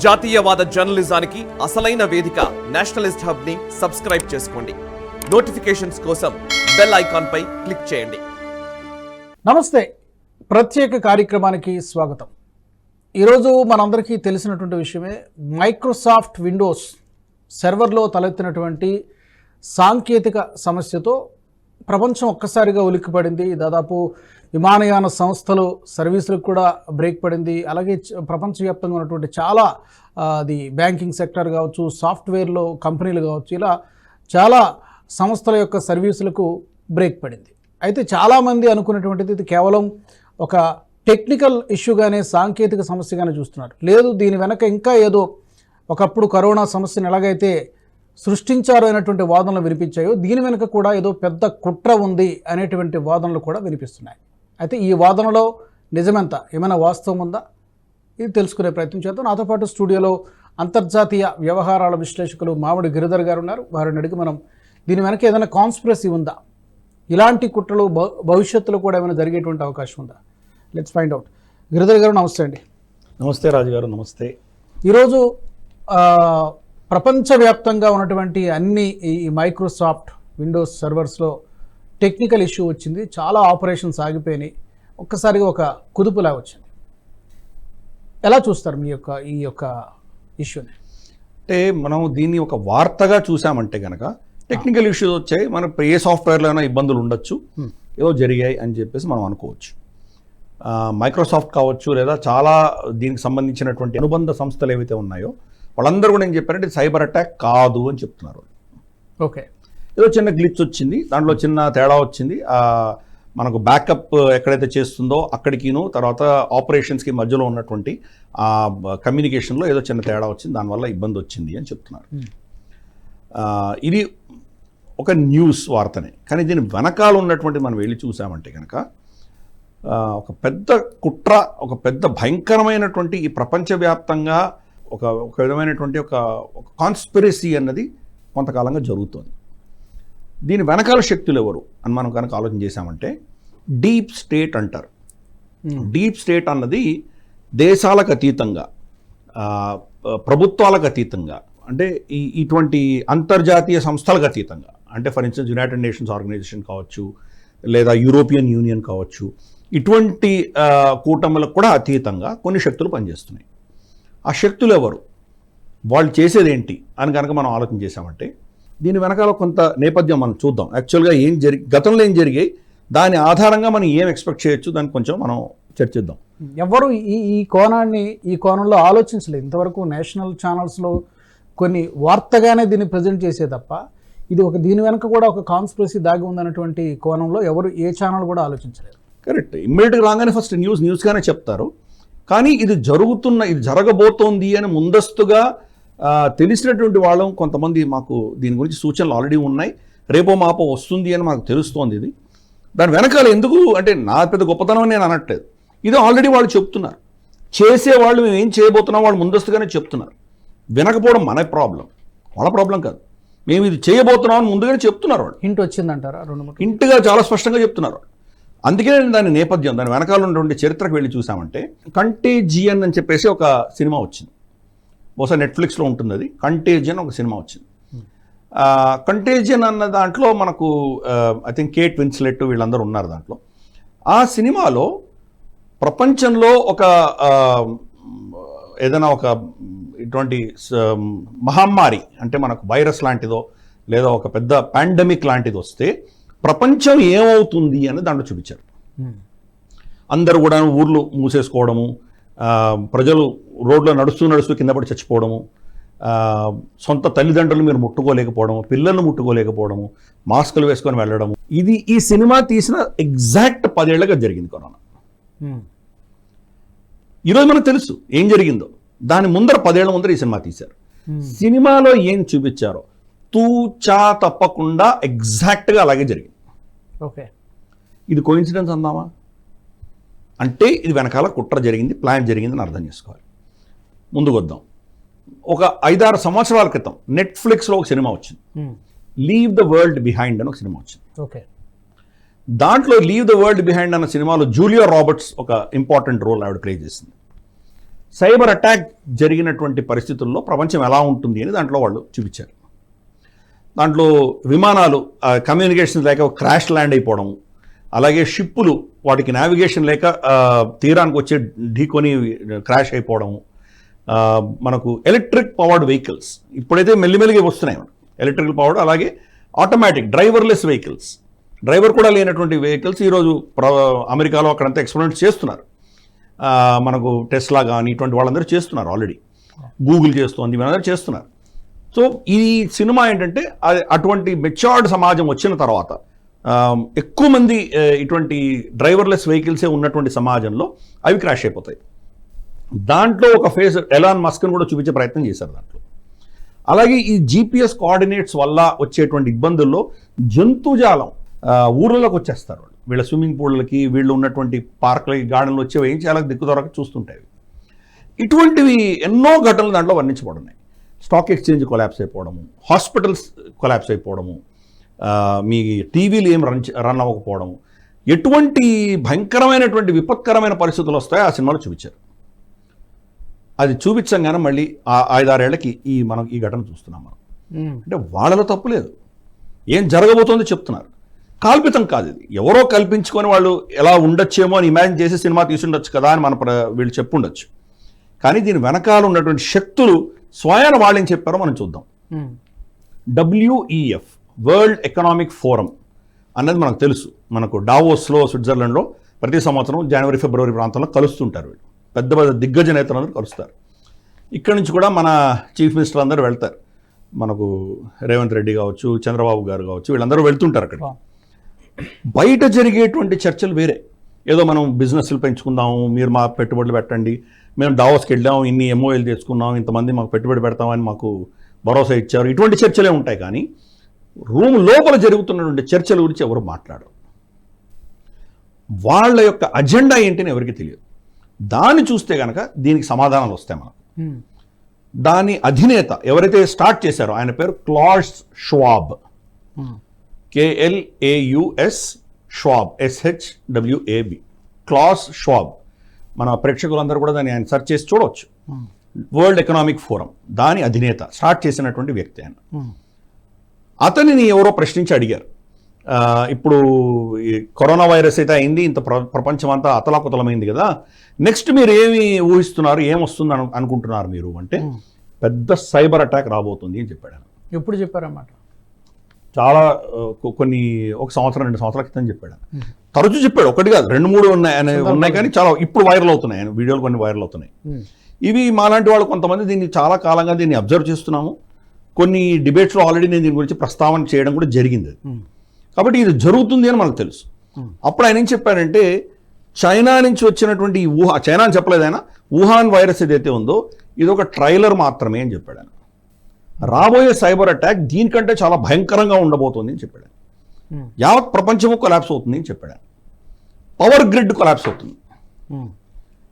జాతీయవాద జర్నలిజానికి అసలైన వేదిక నేషనలిస్ట్ హబ్ ని సబ్స్క్రైబ్ చేసుకోండి. నోటిఫికేషన్స్ కోసం బెల్ ఐకాన్ పై క్లిక్ చేయండి. నమస్తే, ప్రత్యేక కార్యక్రమానికి స్వాగతం. ఈరోజు మనందరికీ తెలిసినటువంటి విషయమే, మైక్రోసాఫ్ట్ విండోస్ సర్వర్లో తలెత్తినటువంటి సాంకేతిక సమస్యతో ప్రపంచం ఒక్కసారిగా ఉలిక్కిపడింది. దాదాపు విమానయాన సంస్థలు సర్వీసులకు కూడా బ్రేక్ పడింది. అలాగే ప్రపంచవ్యాప్తంగా ఉన్నటువంటి చాలా అది బ్యాంకింగ్ సెక్టర్ కావచ్చు, సాఫ్ట్వేర్లో కంపెనీలు కావచ్చు, ఇలా చాలా సంస్థల యొక్క సర్వీసులకు బ్రేక్ పడింది. అయితే చాలామంది అనుకున్నటువంటిది ఇది కేవలం ఒక టెక్నికల్ ఇష్యూగానే, సాంకేతిక సమస్యగానే చూస్తున్నారు. లేదు, దీని వెనక ఇంకా ఏదో ఒకప్పుడు కరోనా సమస్యను ఎలాగైతే సృష్టించారు అనేటువంటి వాదనలు వినిపించాయో, దీని వెనుక కూడా ఏదో పెద్ద కుట్ర ఉంది అనేటువంటి వాదనలు కూడా వినిపిస్తున్నాయి. అయితే ఈ వాదనలో నిజమెంత, ఏమైనా వాస్తవం ఉందా, ఇది తెలుసుకునే ప్రయత్నం చేద్దాం. నాతో పాటు స్టూడియోలో అంతర్జాతీయ వ్యవహారాల విశ్లేషకులు మామిడి గిరిధర్ గారు ఉన్నారు. వారిని అడిగి మనం దీని వెనక ఏదైనా కాన్స్పిరసీ ఉందా, ఇలాంటి కుట్రలు భవిష్యత్తులో కూడా ఏమైనా జరిగేటువంటి అవకాశం ఉందా, లెట్స్ ఫైండ్ అవుట్. గిరిధర్ గారు నమస్తే అండి. నమస్తే రాజు గారు. నమస్తే. ఈరోజు ప్రపంచవ్యాప్తంగా ఉన్నటువంటి అన్ని ఈ మైక్రోసాఫ్ట్ విండోస్ సర్వర్స్లో టెక్నికల్ ఇష్యూ వచ్చింది. చాలా ఆపరేషన్స్ ఆగిపోయినాయి. ఒక్కసారిగా ఒక కుదుపులా వచ్చింది. ఎలా చూస్తారు ఈ యొక్క ఇష్యూని? అంటే మనం దీన్ని ఒక వార్తగా చూసామంటే కనుక టెక్నికల్ ఇష్యూస్ వచ్చాయి, మన ఏ సాఫ్ట్వేర్లో అయినా ఇబ్బందులు ఉండొచ్చు, ఏదో జరిగాయి అని చెప్పేసి మనం అనుకోవచ్చు. మైక్రోసాఫ్ట్ కావచ్చు, లేదా చాలా దీనికి సంబంధించినటువంటి అనుబంధ సంస్థలు ఏవైతే ఉన్నాయో వాళ్ళందరూ కూడా ఏం చెప్పారంటే సైబర్ అటాక్ కాదు అని చెప్తున్నారు. ఓకే, ఏదో చిన్న గ్లిచ్ వచ్చింది, దాంట్లో చిన్న తేడా వచ్చింది. మనకు బ్యాకప్ ఎక్కడైతే చేస్తుందో అక్కడికిను, తర్వాత ఆపరేషన్స్కి మధ్యలో ఉన్నటువంటి కమ్యూనికేషన్లో ఏదో చిన్న తేడా వచ్చింది, దానివల్ల ఇబ్బంది వచ్చింది అని చెప్తున్నారు. ఇది ఒక న్యూస్ వార్తనే, కానీ దీని వెనకాల ఉన్నటువంటి మనం వెళ్ళి చూసామంటే కనుక ఒక పెద్ద కుట్ర, ఒక పెద్ద భయంకరమైనటువంటి ఈ ప్రపంచవ్యాప్తంగా ఒక విధమైనటువంటి ఒక కాన్స్పిరసీ అన్నది కొంతకాలంగా జరుగుతోంది. దీని వెనకాల శక్తులు ఎవరు అని మనం కనుక ఆలోచన చేశామంటే డీప్ స్టేట్ అంటారు. డీప్ స్టేట్ అన్నది దేశాలకు అతీతంగా, ప్రభుత్వాలకు అతీతంగా, అంటే ఇటువంటి అంతర్జాతీయ సంస్థలకు అతీతంగా, అంటే for instance United Nations organisation కావచ్చు, లేదా యూరోపియన్ యూనియన్ కావచ్చు, ఇటువంటి కూటములకు కూడా అతీతంగా కొన్ని శక్తులు పనిచేస్తున్నాయి. ఆ శక్తులు ఎవరు, వాళ్ళు చేసేది ఏంటి అని కనుక మనం ఆలోచన చేశామంటే దీని వెనకాల కొంత నేపథ్యం మనం చూద్దాం. యాక్చువల్గా గతంలో ఏం జరిగాయి, దాని ఆధారంగా మనం ఏం ఎక్స్పెక్ట్ చేయొచ్చు, దాన్ని కొంచెం మనం చర్చిద్దాం. ఎవరు ఈ కోణంలో ఆలోచించలేదు ఇంతవరకు. నేషనల్ ఛానల్స్లో కొన్ని వార్తగానే దీన్ని ప్రజెంట్ చేసే తప్ప ఇది దీని వెనక కూడా ఒక కాన్స్పిరసీ దాగి ఉందన్నటువంటి కోణంలో ఎవరు ఏ ఛానల్ కూడా ఆలోచించలేదు. కరెక్ట్. ఇమ్మీడియట్గా రాగానే ఫస్ట్ న్యూస్గానే చెప్తారు, కానీ ఇది జరగబోతోంది అని ముందస్తుగా తెలిసినటువంటి వాళ్ళం కొంతమంది మాకు దీని గురించి సూచనలు ఆల్రెడీ ఉన్నాయి, రేపో మాపో వస్తుంది అని మాకు తెలుస్తోంది. ఇది దాని వెనకాల ఎందుకు అంటే నా పెద్ద గొప్పతనం అని నేను అనట్లేదు, ఇది ఆల్రెడీ వాళ్ళు చెప్తున్నారు. చేసేవాళ్ళు మేము ఏం చేయబోతున్నాం వాళ్ళు ముందస్తుగానే చెప్తున్నారు. వినకపోవడం మన ప్రాబ్లం, వాళ్ళ ప్రాబ్లం కాదు. మేము ఇది చేయబోతున్నాం అని ముందుగానే చెప్తున్నారు వాళ్ళు. హింట్ వచ్చిందంటారా? హింట్గా చాలా స్పష్టంగా చెప్తున్నారు. అందుకే నేను దాని నేపథ్యం, దాని వెనకాల ఉన్నటువంటి చరిత్రకు వెళ్ళి చూసామంటే కంటేజియన్ అని చెప్పేసి ఒక సినిమా వచ్చింది, బహుశా నెట్ఫ్లిక్స్లో ఉంటుంది. అది కంటేజియన్ ఒక సినిమా వచ్చింది. కంటేజియన్ అన్న దాంట్లో మనకు ఐ థింక్ కేట్ విన్స్లెట్ వీళ్ళందరూ ఉన్నారు దాంట్లో. ఆ సినిమాలో ప్రపంచంలో ఒక ఏదైనా ఒక ఇటువంటి మహమ్మారి, అంటే మనకు వైరస్ లాంటిదో లేదా ఒక పెద్ద పాండమిక్ లాంటిది వస్తే ప్రపంచం ఏమవుతుంది అని దాంట్లో చూపించారు. అందరూ కూడా ఊర్లు మూసేసుకోవడము, ప్రజలు రోడ్లో నడుస్తూ కింద పడి చచ్చిపోవడము, సొంత తల్లిదండ్రులు మీరు ముట్టుకోలేకపోవడము, పిల్లలను ముట్టుకోలేకపోవడము, మాస్కులు వేసుకొని వెళ్ళడము. ఇది ఈ సినిమా తీసిన ఎగ్జాక్ట్ 10 ఏళ్ళగా జరిగింది కరోనా. ఈరోజు మనకు తెలుసు ఏం జరిగిందో. దాని ముందర 10 ఏళ్ల ముందర ఈ సినిమా తీశారు. సినిమాలో ఏం చూపించారో తూచా తప్పకుండా ఎగ్జాక్ట్గా అలాగే జరిగింది. ఓకే, ఇది కోఇన్సిడెన్స్ అందామా అంటే ఇది వెనకాల కుట్ర జరిగింది, ప్లాన్ జరిగిందని అర్థం చేసుకోవాలి. ముందుకు వద్దాం. ఒక 5-6 సంవత్సరాల క్రితం నెట్ఫ్లిక్స్లో ఒక సినిమా వచ్చింది, లీవ్ ద వరల్డ్ బిహైండ్ అని ఒక సినిమా వచ్చింది. ఓకే, దాంట్లో లీవ్ ద వరల్డ్ బిహైండ్ అన్న సినిమాలో జూలియా రాబర్ట్స్ ఒక ఇంపార్టెంట్ రోల్ ఆవిడ ప్లే చేసింది. సైబర్ అటాక్ జరిగినటువంటి పరిస్థితుల్లో ప్రపంచం ఎలా ఉంటుంది అని దాంట్లో వాళ్ళు చూపించారు. దాంట్లో విమానాలు కమ్యూనికేషన్ లేక క్రాష్ ల్యాండ్ అయిపోవడం, అలాగే షిప్పులు వాటికి నావిగేషన్ లేక తీరానికి వచ్చే ఢీకొని క్రాష్ అయిపోవడం, మనకు ఎలక్ట్రిక్ పవర్డ్ వెహికల్స్ ఇప్పుడైతే మెల్లిమెల్లిగా వస్తున్నాయి, ఎలక్ట్రికల్ పవర్డ్, అలాగే ఆటోమేటిక్ డ్రైవర్లెస్ వెహికల్స్, డ్రైవర్ కూడా లేనటువంటి వెహికల్స్ ఈరోజు అమెరికాలో అక్కడంతా ఎక్స్పెరిమెంట్స్ చేస్తున్నారు. మనకు టెస్లా కానీ ఇటువంటి వాళ్ళందరూ చేస్తున్నారు, ఆల్రెడీ గూగుల్ చేస్తోంది, వీళ్ళందరూ చేస్తున్నారు. సో ఈ సినిమా ఏంటంటే అటువంటి మెచ్యూర్డ్ సమాజం వచ్చిన తర్వాత ఎక్కువ మంది ఇటువంటి డ్రైవర్లెస్ వెహికల్సే ఉన్నటువంటి సమాజంలో అవి క్రాష్ అయిపోతాయి. దాంట్లో ఒక ఫేస్ ఎలాన్ మస్క్ని కూడా చూపించే ప్రయత్నం చేశారు దాంట్లో. అలాగే ఈ GPS కోఆర్డినేట్స్ వల్ల వచ్చేటువంటి ఇబ్బందుల్లో జంతుజాలం ఊర్లలోకి వచ్చేస్తారు వాళ్ళు, వీళ్ళ స్విమ్మింగ్ పూళ్ళకి, వీళ్ళు ఉన్నటువంటి పార్కులకి, గార్డెన్లు వచ్చేవి ఏం చాలా దిక్కుదొరక చూస్తుంటాయి. ఇటువంటివి ఎన్నో ఘటనలు దాంట్లో వర్ణించబడున్నాయి. స్టాక్ ఎక్స్చేంజ్ కొలాప్స్ అయిపోవడము, హాస్పిటల్స్ కొలాప్స్ అయిపోవడము, మీ టీవీలు ఏం రన్ అవ్వకపోవడము, ఎటువంటి భయంకరమైనటువంటి విపత్కరమైన పరిస్థితులు వస్తాయో ఆ సినిమాలో చూపించారు. అది చూపించంగానే మళ్ళీ 5-6 ఏళ్లకి మనం ఈ ఘటన చూస్తున్నాం. మనం అంటే వాళ్ళలో తప్పు లేదు, ఏం జరగబోతోందో చెప్తున్నారు, కాల్పితం కాదు ఇది. ఎవరో కల్పించుకొని వాళ్ళు ఎలా ఉండొచ్చేమో అని ఇమాజిన్ చేసి సినిమా తీసుండొచ్చు కదా అని వీళ్ళు చెప్పుండొచ్చు. కానీ దీని వెనకాల ఉన్నటువంటి శక్తులు స్వయాన వాళ్ళేం చెప్పారో మనం చూద్దాం. WEF వరల్డ్ ఎకనామిక్ ఫోరం అన్నది మనకు తెలుసు. మనకు డావోస్లో, స్విట్జర్లాండ్లో ప్రతి సంవత్సరం జనవరి ఫిబ్రవరి ప్రాంతంలో కలుస్తుంటారు. వీళ్ళు పెద్ద పెద్ద దిగ్గజ నేతలందరూ కలుస్తారు. ఇక్కడి నుంచి కూడా మన చీఫ్ మినిస్టర్ అందరూ వెళ్తారు. మనకు రేవంత్ రెడ్డి కావచ్చు, చంద్రబాబు గారు కావచ్చు, వీళ్ళందరూ వెళ్తుంటారు అక్కడ. బయట జరిగేటువంటి చర్చలు వేరే. ఏదో మనం బిజినెస్లు పెంచుకుందాము, మీరు మా పెట్టుబడులు పెట్టండి, మేము డావోస్కి వెళ్ళాము, ఇన్ని MOAలు తెచ్చుకున్నాం, ఇంతమంది మాకు పెట్టుబడి పెడతామని మాకు భరోసా ఇచ్చారు, ఇటువంటి చర్చలే ఉంటాయి. కానీ రూమ్ లోపల జరుగుతున్నటువంటి చర్చల గురించి ఎవరు మాట్లాడరు. వాళ్ళ యొక్క అజెండా ఏంటని ఎవరికి తెలియదు. దాన్ని చూస్తే కనుక దీనికి సమాధానాలు వస్తాయి మనకు. దాని అధినేత ఎవరైతే స్టార్ట్ చేశారో ఆయన పేరు క్లాస్ షవాబ్, KLAUS షవాబ్, SHWAB, క్లాస్ షవాబ్. మన ప్రేక్షకులందరూ కూడా దాన్ని ఆయన సెర్చ్ చేసి చూడవచ్చు. వరల్డ్ ఎకనామిక్ ఫోరం దాని అధినేత, స్టార్ట్ చేసినటువంటి వ్యక్తి ఆయన. అతనిని ఎవరో ప్రశ్నించి అడిగారు, ఇప్పుడు ఈ కరోనా వైరస్ అయితే అయింది, ఇంత ప్రపంచం అంతా అతలాకుతలమైంది కదా, నెక్స్ట్ మీరు ఏమి ఊహిస్తున్నారు, ఏమొస్తుంది అనుకుంటున్నారు మీరు అంటే, పెద్ద సైబర్ అటాక్ రాబోతుంది అని చెప్పాడు. ఎప్పుడు చెప్పారన్నమాట? చాలా కొన్ని 1 సంవత్సరం 2 సంవత్సరాల క్రితం చెప్పాడు. తరచూ చెప్పాడు, ఒకటి కాదు 2-3 ఉన్నాయి కానీ చాలా ఇప్పుడు వైరల్ అవుతున్నాయి. ఆయన వీడియోలు కొన్ని వైరల్ అవుతున్నాయి. ఇవి మాలాంటి వాళ్ళు కొంతమంది దీన్ని చాలా కాలంగా దీన్ని అబ్జర్వ్ చేస్తున్నాము. కొన్ని డిబేట్స్లో ఆల్రెడీ నేను దీని గురించి ప్రస్తావన చేయడం కూడా జరిగింది. కాబట్టి ఇది జరుగుతుంది అని మనకు తెలుసు. అప్పుడు ఆయన ఏం చెప్పాడంటే, చైనా నుంచి వచ్చినటువంటి చైనా అని చెప్పలేదు ఆయన, వుహాన్ వైరస్ ఏదైతే ఉందో ఇది ఒక ట్రైలర్ మాత్రమే అని చెప్పాడు ఆయన. రాబోయే సైబర్ అటాక్ దీనికంటే చాలా భయంకరంగా ఉండబోతుంది అని చెప్పాడు. యావత్ ప్రపంచము కొలాప్స్ అవుతుంది అని చెప్పాడు. పవర్ గ్రిడ్ కొలాప్స్ అవుతుంది,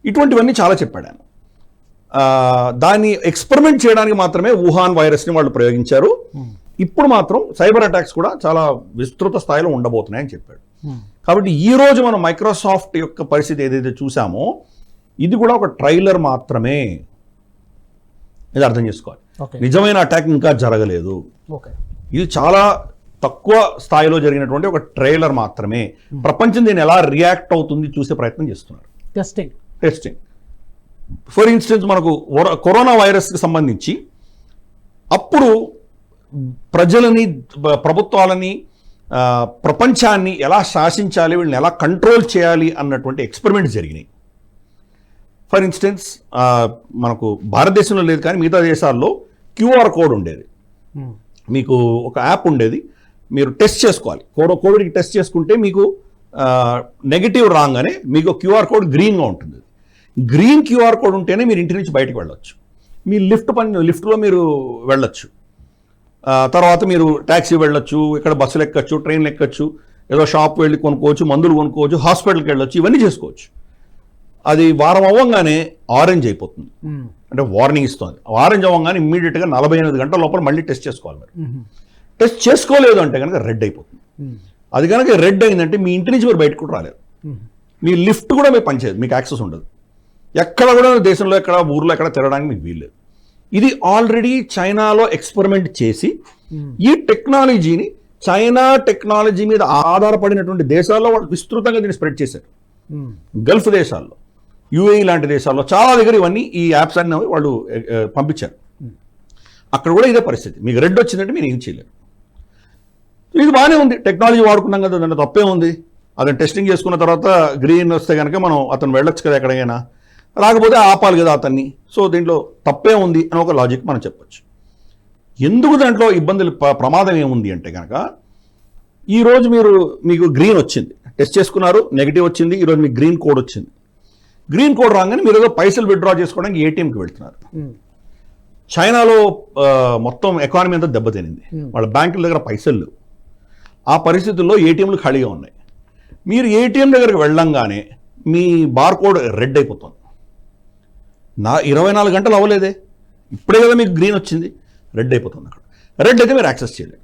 ఇటువంటివన్నీ చాలా చెప్పాడు. దాన్ని ఎక్స్పెరిమెంట్ చేయడానికి మాత్రమే వుహాన్ వైరస్ని వాళ్ళు ప్రయోగించారు. ఇప్పుడు మాత్రం సైబర్ అటాక్స్ కూడా చాలా విస్తృత స్థాయిలో ఉండబోతున్నాయని చెప్పాడు. కాబట్టి ఈ రోజు మనం మైక్రోసాఫ్ట్ యొక్క పరిస్థితి ఏదైతే చూసామో ఇది కూడా ఒక ట్రైలర్ మాత్రమే, ఇది అర్థం చేసుకోవాలి. నిజమైన అటాక్ ఇంకా జరగలేదు. ఇది చాలా తక్కువ స్థాయిలో జరిగినటువంటి ఒక ట్రైలర్ మాత్రమే. ప్రపంచం దీన్ని ఎలా రియాక్ట్ అవుతుంది చూసే ప్రయత్నం చేస్తున్నారు. టెస్టింగ్ ఫర్ ఇన్స్టెన్స్ మనకు కరోనా వైరస్కి సంబంధించి అప్పుడు ప్రజలని, ప్రభుత్వాలని, ప్రపంచాన్ని ఎలా శాసించాలి, వీళ్ళని ఎలా కంట్రోల్ చేయాలి అన్నటువంటి ఎక్స్పెరిమెంట్స్ జరిగినాయి. ఫర్ ఇన్స్టెన్స్ మనకు భారతదేశంలో లేదు కానీ మిగతా దేశాల్లో QR కోడ్ ఉండేది. మీకు ఒక యాప్ ఉండేది, మీరు టెస్ట్ చేసుకోవాలి. కోవిడ్కి టెస్ట్ చేసుకుంటే మీకు నెగిటివ్ రాగానే మీకు QR కోడ్ గ్రీన్గా ఉంటుంది. గ్రీన్ QR కోడ్ ఉంటేనే మీరు ఇంటి నుంచి బయటకు వెళ్ళొచ్చు. మీ లిఫ్ట్లో మీరు వెళ్ళొచ్చు, తర్వాత మీరు ట్యాక్సీ వెళ్ళొచ్చు, ఇక్కడ బస్సులు ఎక్కచ్చు, ట్రైన్లు ఎక్కచ్చు, ఏదో షాప్ వెళ్ళి కొనుక్కోవచ్చు, మందులు కొనుక్కోవచ్చు, హాస్పిటల్కి వెళ్ళొచ్చు, ఇవన్నీ చేసుకోవచ్చు. అది వారం అవ్వగానే ఆరెంజ్ అయిపోతుంది, అంటే వార్నింగ్ ఇస్తుంది. ఆరెంజ్ అవ్వగానే ఇమ్మీడియట్గా 48 గంటల లోపల మళ్ళీ టెస్ట్ చేసుకోవాలి. మీరు టెస్ట్ చేసుకోలేదు అంటే కనుక రెడ్ అయిపోతుంది. అది కనుక రెడ్ అయిందంటే మీ ఇంటి నుంచి మీరు బయటకు కూడా రాలేదు, మీ లిఫ్ట్ కూడా మీరు పనిచేయదు, మీకు యాక్సెస్ ఉండదు. ఎక్కడ కూడా దేశంలో ఎక్కడ ఊర్లో ఎక్కడ తిరగడానికి మీకు వీల్లేదు. ఇది ఆల్రెడీ చైనాలో ఎక్స్పెరిమెంట్ చేసి ఈ టెక్నాలజీని చైనా టెక్నాలజీ మీద ఆధారపడినటువంటి దేశాల్లో వాళ్ళు విస్తృతంగా దీన్ని స్ప్రెడ్ చేశారు. గల్ఫ్ దేశాల్లో, యుఏఈ లాంటి దేశాల్లో చాలా దగ్గర ఇవన్నీ ఈ యాప్స్ అన్ని వాళ్ళు పంపించారు. అక్కడ కూడా ఇదే పరిస్థితి. మీకు రెడ్ వచ్చిందంటే మీరు ఏం చేయలేరు. ఇది బాగానే ఉంది, టెక్నాలజీ వాడుకున్నాం కదా, దాంట్లో తప్పే ఉంది. అతను టెస్టింగ్ చేసుకున్న తర్వాత గ్రీన్ వస్తే కనుక మనం అతను వెళ్ళొచ్చు కదా ఎక్కడికైనా, రాకపోతే ఆపాలి కదా అతన్ని. సో దీంట్లో తప్పే ఉంది అని ఒక లాజిక్ మనం చెప్పొచ్చు. ఎందుకు దాంట్లో ఇబ్బందులు ప్రమాదం ఏముంది అంటే కనుక, ఈరోజు మీకు గ్రీన్ వచ్చింది, టెస్ట్ చేసుకున్నారు, నెగిటివ్ వచ్చింది, ఈరోజు మీకు గ్రీన్ కోడ్ వచ్చింది. గ్రీన్ కోడ్ రాగానే మీరు ఏదో పైసలు విత్డ్రా చేసుకోవడానికి ఏటీఎంకి వెళ్తున్నారు. చైనాలో మొత్తం ఎకానమీ అంతా దెబ్బతినింది, వాళ్ళ బ్యాంకుల దగ్గర పైసలు లేవు. ఆ పరిస్థితుల్లో ఏటీఎంలు ఖాళీగా ఉన్నాయి. మీరు ఏటీఎం దగ్గరికి వెళ్ళంగానే మీ బార్ కోడ్ రెడ్ అయిపోతుంది. 24 గంటలు అవ్వలేదే, ఇప్పుడే కదా మీకు గ్రీన్ వచ్చింది, రెడ్ అయిపోతుంది. అక్కడ రెడ్ అయితే మీరు యాక్సెస్ చేయలేరు.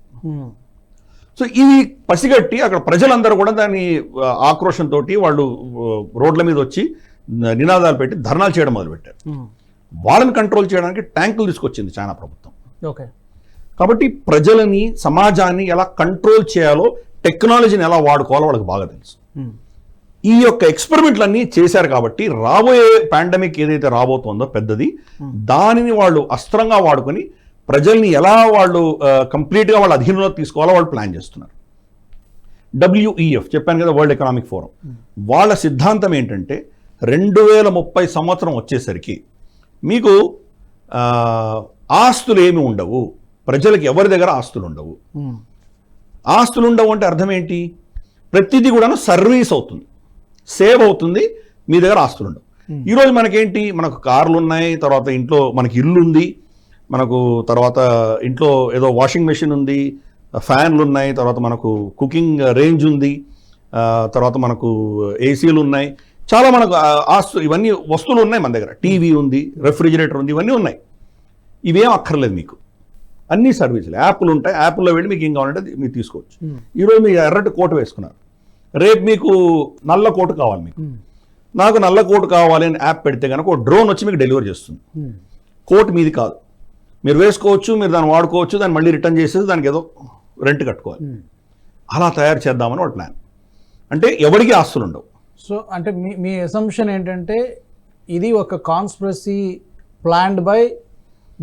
సో ఇది పసిగట్టి అక్కడ ప్రజలందరూ కూడా దాన్ని ఆక్రోషంతో వాళ్ళు రోడ్ల మీద వచ్చి నినాదాలు పెట్టి ధర్నాలు చేయడం మొదలుపెట్టారు. వాళ్ళని కంట్రోల్ చేయడానికి ట్యాంకులు తీసుకొచ్చింది చైనా ప్రభుత్వం. ఓకే, కాబట్టి ప్రజలని, సమాజాన్ని ఎలా కంట్రోల్ చేయాలో, టెక్నాలజీని ఎలా వాడుకోవాలో వాళ్ళకి బాగా తెలుసు. ఈ యొక్క ఎక్స్పెరిమెంట్లన్నీ చేశారు కాబట్టి రాబోయే పాండమిక్ ఏదైతే రాబోతుందో పెద్దది, దానిని వాళ్ళు అస్త్రంగా వాడుకొని ప్రజల్ని ఎలా వాళ్ళు కంప్లీట్గా వాళ్ళ అధీనంలో తీసుకోవాలో వాళ్ళు ప్లాన్ చేస్తున్నారు. WEF చెప్పాను కదా, వరల్డ్ ఎకనామిక్ ఫోరం, వాళ్ళ సిద్ధాంతం ఏంటంటే 2030 సంవత్సరం వచ్చేసరికి మీకు ఆస్తులు ఏమి ఉండవు, ప్రజలకు ఎవరి దగ్గర ఆస్తులు ఉండవు. ఆస్తులు ఉండవు అంటే అర్థం ఏంటి? ప్రతిదీ కూడా సర్వీస్ అవుతుంది, సేవ్ అవుతుంది, మీ దగ్గర ఆస్తులు ఉండవు. ఈరోజు మనకేంటి, మనకు కార్లు ఉన్నాయి, తర్వాత ఇంట్లో మనకి ఇల్లు ఉంది, మనకు తర్వాత ఇంట్లో ఏదో వాషింగ్ మెషిన్ ఉంది, ఫ్యాన్లు ఉన్నాయి, తర్వాత మనకు కుకింగ్ రేంజ్ ఉంది, తర్వాత మనకు ఏసీలు ఉన్నాయి, చాలా మనకు ఆస్తులు, ఇవన్నీ వస్తువులు ఉన్నాయి మన దగ్గర. టీవీ ఉంది, రెఫ్రిజిరేటర్ ఉంది, ఇవన్నీ ఉన్నాయి. ఇవేం అక్కర్లేదు మీకు, అన్ని సర్వీసులు. యాప్లు ఉంటాయి, యాప్లో వెళ్ళి మీకు ఏం కావాలంటే మీరు తీసుకోవచ్చు. ఈరోజు మీరు ఎర్రటి కోటు వేసుకున్నారు, రేపు మీకు నల్ల కోటు కావాలి. మీకు నాకు నల్ల కోటు కావాలి అని యాప్ పెడితే కనుక ఒక డ్రోన్ వచ్చి మీకు డెలివరీ చేస్తుంది. కోటు మీది కాదు, మీరు వేసుకోవచ్చు, మీరు దాన్ని వాడుకోవచ్చు, దాన్ని మళ్ళీ రిటర్న్ చేసేసి దానికి ఏదో రెంట్ కట్టుకోవాలి. అలా తయారు చేద్దామని వాళ్ళ ప్లాన్. అంటే ఎవరికి ఆస్తులు ఉండవు. సో అంటే మీ అసంప్షన్ ఏంటంటే ఇది ఒక conspiracy planned by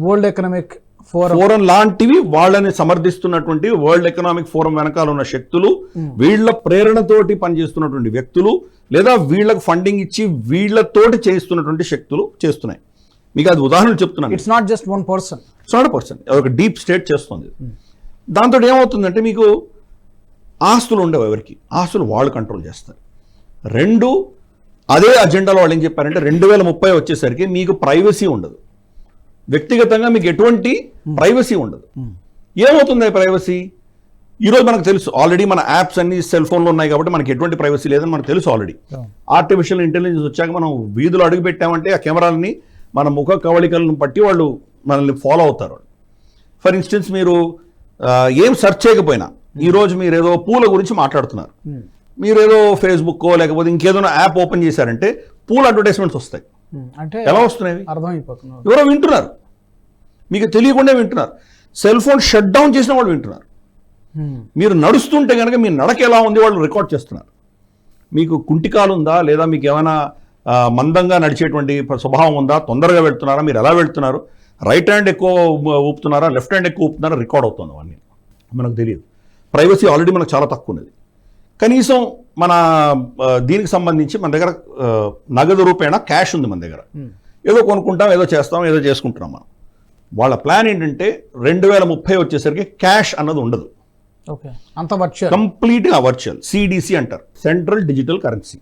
world economic forum లాంటివి, వాళ్ళని సమర్థిస్తున్నటువంటి వరల్డ్ ఎకనామిక్ ఫోరం వెనకాల ఉన్న శక్తులు, వీళ్ళ ప్రేరణతోటి పనిచేస్తున్నటువంటి వ్యక్తులు, లేదా వీళ్ళకు ఫండింగ్ ఇచ్చి వీళ్ళతోటి చేస్తున్నటువంటి శక్తులు చేస్తున్నాయి. మీకు అది ఉదాహరణలు చెప్తున్నాను. It's not just one person, ఒక డీప్ స్టేట్ చేస్తుంది. దాంతో ఏమవుతుందంటే మీకు ఆస్తులు ఉండవు, ఎవరికి ఆస్తులు వాళ్ళు కంట్రోల్ చేస్తారు. రెండు, అదే అజెండాలో వాళ్ళు ఏం చెప్పారంటే 2030 వచ్చేసరికి మీకు ప్రైవసీ ఉండదు, వ్యక్తిగతంగా మీకు ఎటువంటి ప్రైవసీ ఉండదు. ఏమవుతుంది ప్రైవసీ? ఈరోజు మనకు తెలుసు ఆల్రెడీ, మన యాప్స్ అన్ని సెల్ ఫోన్లో ఉన్నాయి కాబట్టి మనకి ఎటువంటి ప్రైవసీ లేదని మనకు తెలుసు ఆల్రెడీ. ఆర్టిఫిషియల్ ఇంటెలిజెన్స్ వచ్చాక మనం వీధులు అడుగు పెట్టామంటే ఆ కెమెరాలని మన ముఖ కవళికలను బట్టి వాళ్ళు మనల్ని ఫాలో అవుతారు. ఫర్ ఇన్స్టెన్స్ మీరు ఏం సెర్చ్ చేయకపోయినా, ఈరోజు మీరు ఏదో పూల గురించి మాట్లాడుతున్నారు, మీరు ఏదో ఫేస్బుక్కో లేకపోతే ఇంకేదో యాప్ ఓపెన్ చేశారంటే పూల అడ్వర్టైజ్మెంట్స్ వస్తాయి. అంటే ఎలా వస్తున్నాయి? అర్థమైపోతుంది, ఎవరో వింటున్నారు, మీకు తెలియకుండా వింటున్నారు. సెల్ ఫోన్ షట్ డౌన్ చేసిన వాళ్ళు వింటున్నారు. మీరు నడుస్తుంటే కనుక మీ నడక ఎలా ఉంది వాళ్ళు రికార్డ్ చేస్తున్నారు. మీకు కుంటికాలు ఉందా, లేదా మీకు ఏమైనా మందంగా నడిచేటువంటి స్వభావం ఉందా, తొందరగా వెళ్తున్నారా, మీరు ఎలా వెళ్తున్నారు, రైట్ హ్యాండ్ ఎక్కువ ఊపుతున్నారా, లెఫ్ట్ హ్యాండ్ ఎక్కువ ఊపుతున్నారా, రికార్డ్ అవుతుంది. అవన్నీ మనకు తెలియదు. ప్రైవసీ ఆల్రెడీ మనకు చాలా తక్కువ ఉన్నది. కనీసం మన దీనికి సంబంధించి మన దగ్గర నగదు రూపేణా క్యాష్ ఉంది మన దగ్గర, ఏదో కొనుక్కుంటాం, ఏదో చేస్తాం, ఏదో చేసుకుంటున్నాం మనం. వాళ్ళ ప్లాన్ ఏంటంటే 2030 వచ్చేసరికి క్యాష్ అన్నది ఉండదు, కంప్లీట్గా వర్చువల్, CDC అంటారు, సెంట్రల్ డిజిటల్ కరెన్సీ.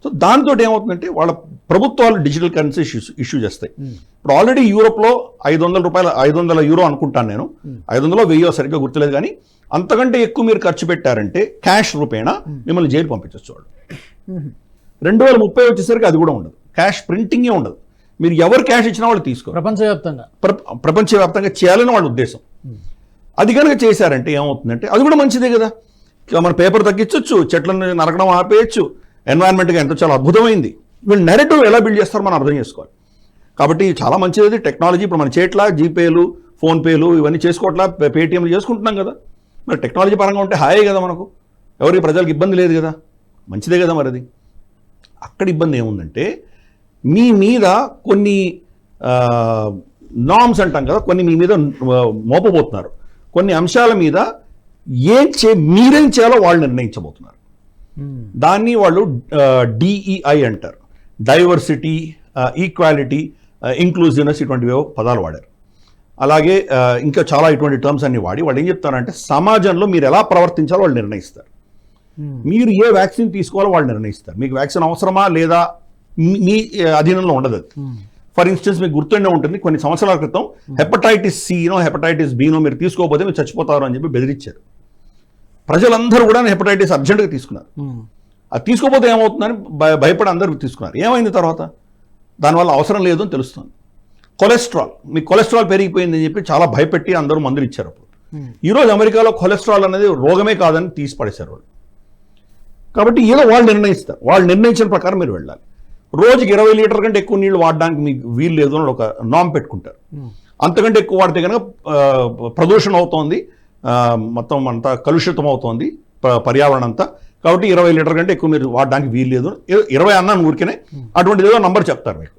సో దాంతో ఏమవుతుందంటే వాళ్ళ ప్రభుత్వాలు డిజిటల్ కరెన్సీ ఇష్యూ చేస్తాయి. ఇప్పుడు ఆల్రెడీ యూరోప్లో 500 రూపాయలు, 500 యూరో అనుకుంటాను నేను, 500 1000 సరిగ్గా గుర్తులేదు, కానీ అంతకంటే ఎక్కువ మీరు ఖర్చు పెట్టారంటే క్యాష్ రూపేణా మిమ్మల్ని జైలు పంపించవచ్చు వాళ్ళు. 2030 వచ్చేసరికి అది కూడా ఉండదు, క్యాష్ ప్రింటింగే ఉండదు. మీరు ఎవరు క్యాష్ ఇచ్చినా వాళ్ళు తీసుకో, ప్రపంచవ్యాప్తంగా చేయాలని వాళ్ళ ఉద్దేశం. అది కనుక చేశారంటే ఏమవుతుందంటే అది కూడా మంచిదే కదా, మన పేపర్ తగ్గించవచ్చు, చెట్లను నరకడం ఆపేయచ్చు, ఎన్వైరన్మెంట్గా ఎంతో చాలా అద్భుతమైంది. వీళ్ళు నెరేటివ్ ఎలా బిల్డ్ చేస్తారో మనం అర్థం చేసుకోవాలి. కాబట్టి చాలా మంచిది టెక్నాలజీ. ఇప్పుడు మన చేట్ల జీపేలు, ఫోన్పేలు ఇవన్నీ చేసుకోవట్లా, పేటీఎంలు చేసుకుంటున్నాం కదా. మరి టెక్నాలజీ పరంగా ఉంటే హాయే కదా, మనకు ఎవరికి ప్రజలకు ఇబ్బంది లేదు కదా, మంచిదే కదా. మరి అది అక్కడ ఇబ్బంది ఏముందంటే మీ మీద కొన్ని నామ్స్ అంటాం కదా, కొన్ని మీ మీద మోపబోతున్నారు. కొన్ని అంశాల మీద మీరేం చేయాలో వాళ్ళు నిర్ణయించబోతున్నారు. దాన్ని వాళ్ళు DEI అంటారు, డైవర్సిటీ, ఈక్వాలిటీ, ఇంక్లూజివ్నెస్, ఇటువంటివి పదాలు వాడారు. అలాగే ఇంకా చాలా ఇటువంటి టర్మ్స్ అన్ని వాడి వాళ్ళు ఏం చెప్తారంటే సమాజంలో మీరు ఎలా ప్రవర్తించాలో వాళ్ళు నిర్ణయిస్తారు. మీరు ఏ వ్యాక్సిన్ తీసుకోవాలో వాళ్ళు నిర్ణయిస్తారు. మీకు వ్యాక్సిన్ అవసరమా లేదా మీ అధీనంలో ఉండదు అది. ఫర్ ఇన్స్టెన్స్ మీకు గుర్తుండే ఉంటుంది, కొన్ని సంవత్సరాల క్రితం హెపటైటిస్ సినో హెపటైటిస్ బినో మీరు తీసుకోకపోతే మీరు చచ్చిపోతారు అని చెప్పి బెదిరించారు. ప్రజలందరూ కూడా హెపటైటిస్ అర్జెంటుగా తీసుకున్నారు. అది తీసుకోకపోతే ఏమవుతుందని భయపడి అందరూ తీసుకున్నారు. ఏమైంది తర్వాత? దానివల్ల అవసరం లేదు అని తెలుస్తుంది. కొలెస్ట్రాల్, మీకు కొలెస్ట్రాల్ పెరిగిపోయింది అని చెప్పి చాలా భయపెట్టి అందరూ మందులు ఇచ్చారు. అప్పుడు ఈరోజు అమెరికాలో కొలెస్ట్రాల్ అనేది రోగమే కాదని తీసి పడేశారు వాళ్ళు. కాబట్టి ఏదో వాళ్ళు నిర్ణయిస్తారు, వాళ్ళు నిర్ణయించిన ప్రకారం మీరు వెళ్ళాలి. రోజుకి 20 లీటర్ కంటే ఎక్కువ నీళ్లు వాడడానికి మీకు వీలు లేదు అని ఒక నామ్ పెట్టుకుంటారు. అంతకంటే ఎక్కువ వాడితే కనుక ప్రదూషణ అవుతోంది, మొత్తం అంతా కలుషితం అవుతోంది పర్యావరణం అంతా. కాబట్టి 20 లీటర్ కంటే ఎక్కువ మీరు వాడడానికి వీలు లేదు. 20 అన్నాను ఊరికనే, అటువంటిది ఏదో నంబర్ చెప్తారు మీకు.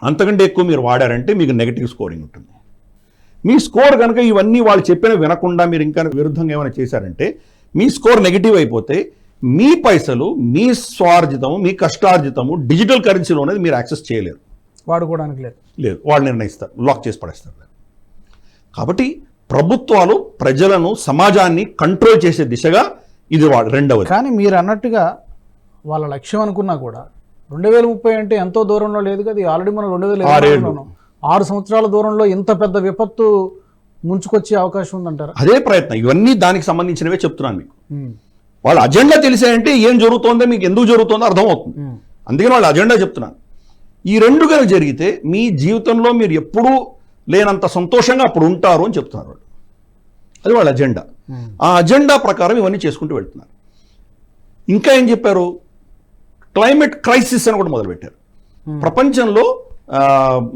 అంతకంటే ఎక్కువ మీరు వాడారంటే మీకు నెగిటివ్ స్కోరింగ్ ఉంటుంది. మీ స్కోర్ కనుక ఇవన్నీ వాళ్ళు చెప్పిన వినకుండా మీరు ఇంకా విరుద్ధంగా ఏమైనా చేశారంటే మీ స్కోర్ నెగిటివ్ అయిపోతే మీ పైసలు, మీ స్వార్జితము, మీ కష్టార్జితము డిజిటల్ కరెన్సీలో అనేది మీరు యాక్సెస్ చేయలేరు, వాడుకోవడానికి లేదు. వాళ్ళు నిర్ణయిస్తారు, లాక్ చేసి పడేస్తారు. కాబట్టి ప్రభుత్వాలు ప్రజలను, సమాజాన్ని కంట్రోల్ చేసే దిశగా ఇది రెండవది. కానీ మీరు అన్నట్టుగా వాళ్ళ లక్ష్యం అనుకున్నా కూడా 2030 అంటే ఎంతో దూరంలో లేదు కదా. ఆల్రెడీ మనం 2026 6 సంవత్సరాల దూరంలో ఇంత పెద్ద విపత్తు ముంచుకొచ్చే అవకాశం ఉందంటారా? అదే ప్రయత్నం. ఇవన్నీ దానికి సంబంధించినవే చెప్తున్నాను మీకు. వాళ్ళ అజెండా తెలిసాయంటే ఏం జరుగుతోందో, మీకు ఎందుకు జరుగుతుందో అర్థమవుతుంది. అందుకని వాళ్ళ అజెండా చెప్తున్నాను. ఈ రెండు కనుక జరిగితే మీ జీవితంలో మీరు ఎప్పుడూ లేనంత సంతోషంగా అప్పుడు ఉంటారు అని చెప్తున్నారు వాళ్ళు. అది వాళ్ళ అజెండా. ఆ అజెండా ప్రకారం ఇవన్నీ చేసుకుంటూ వెళ్తున్నారు. ఇంకా ఏం చెప్పారు? క్లైమేట్ క్రైసిస్ అని కూడా మొదలుపెట్టారు. ప్రపంచంలో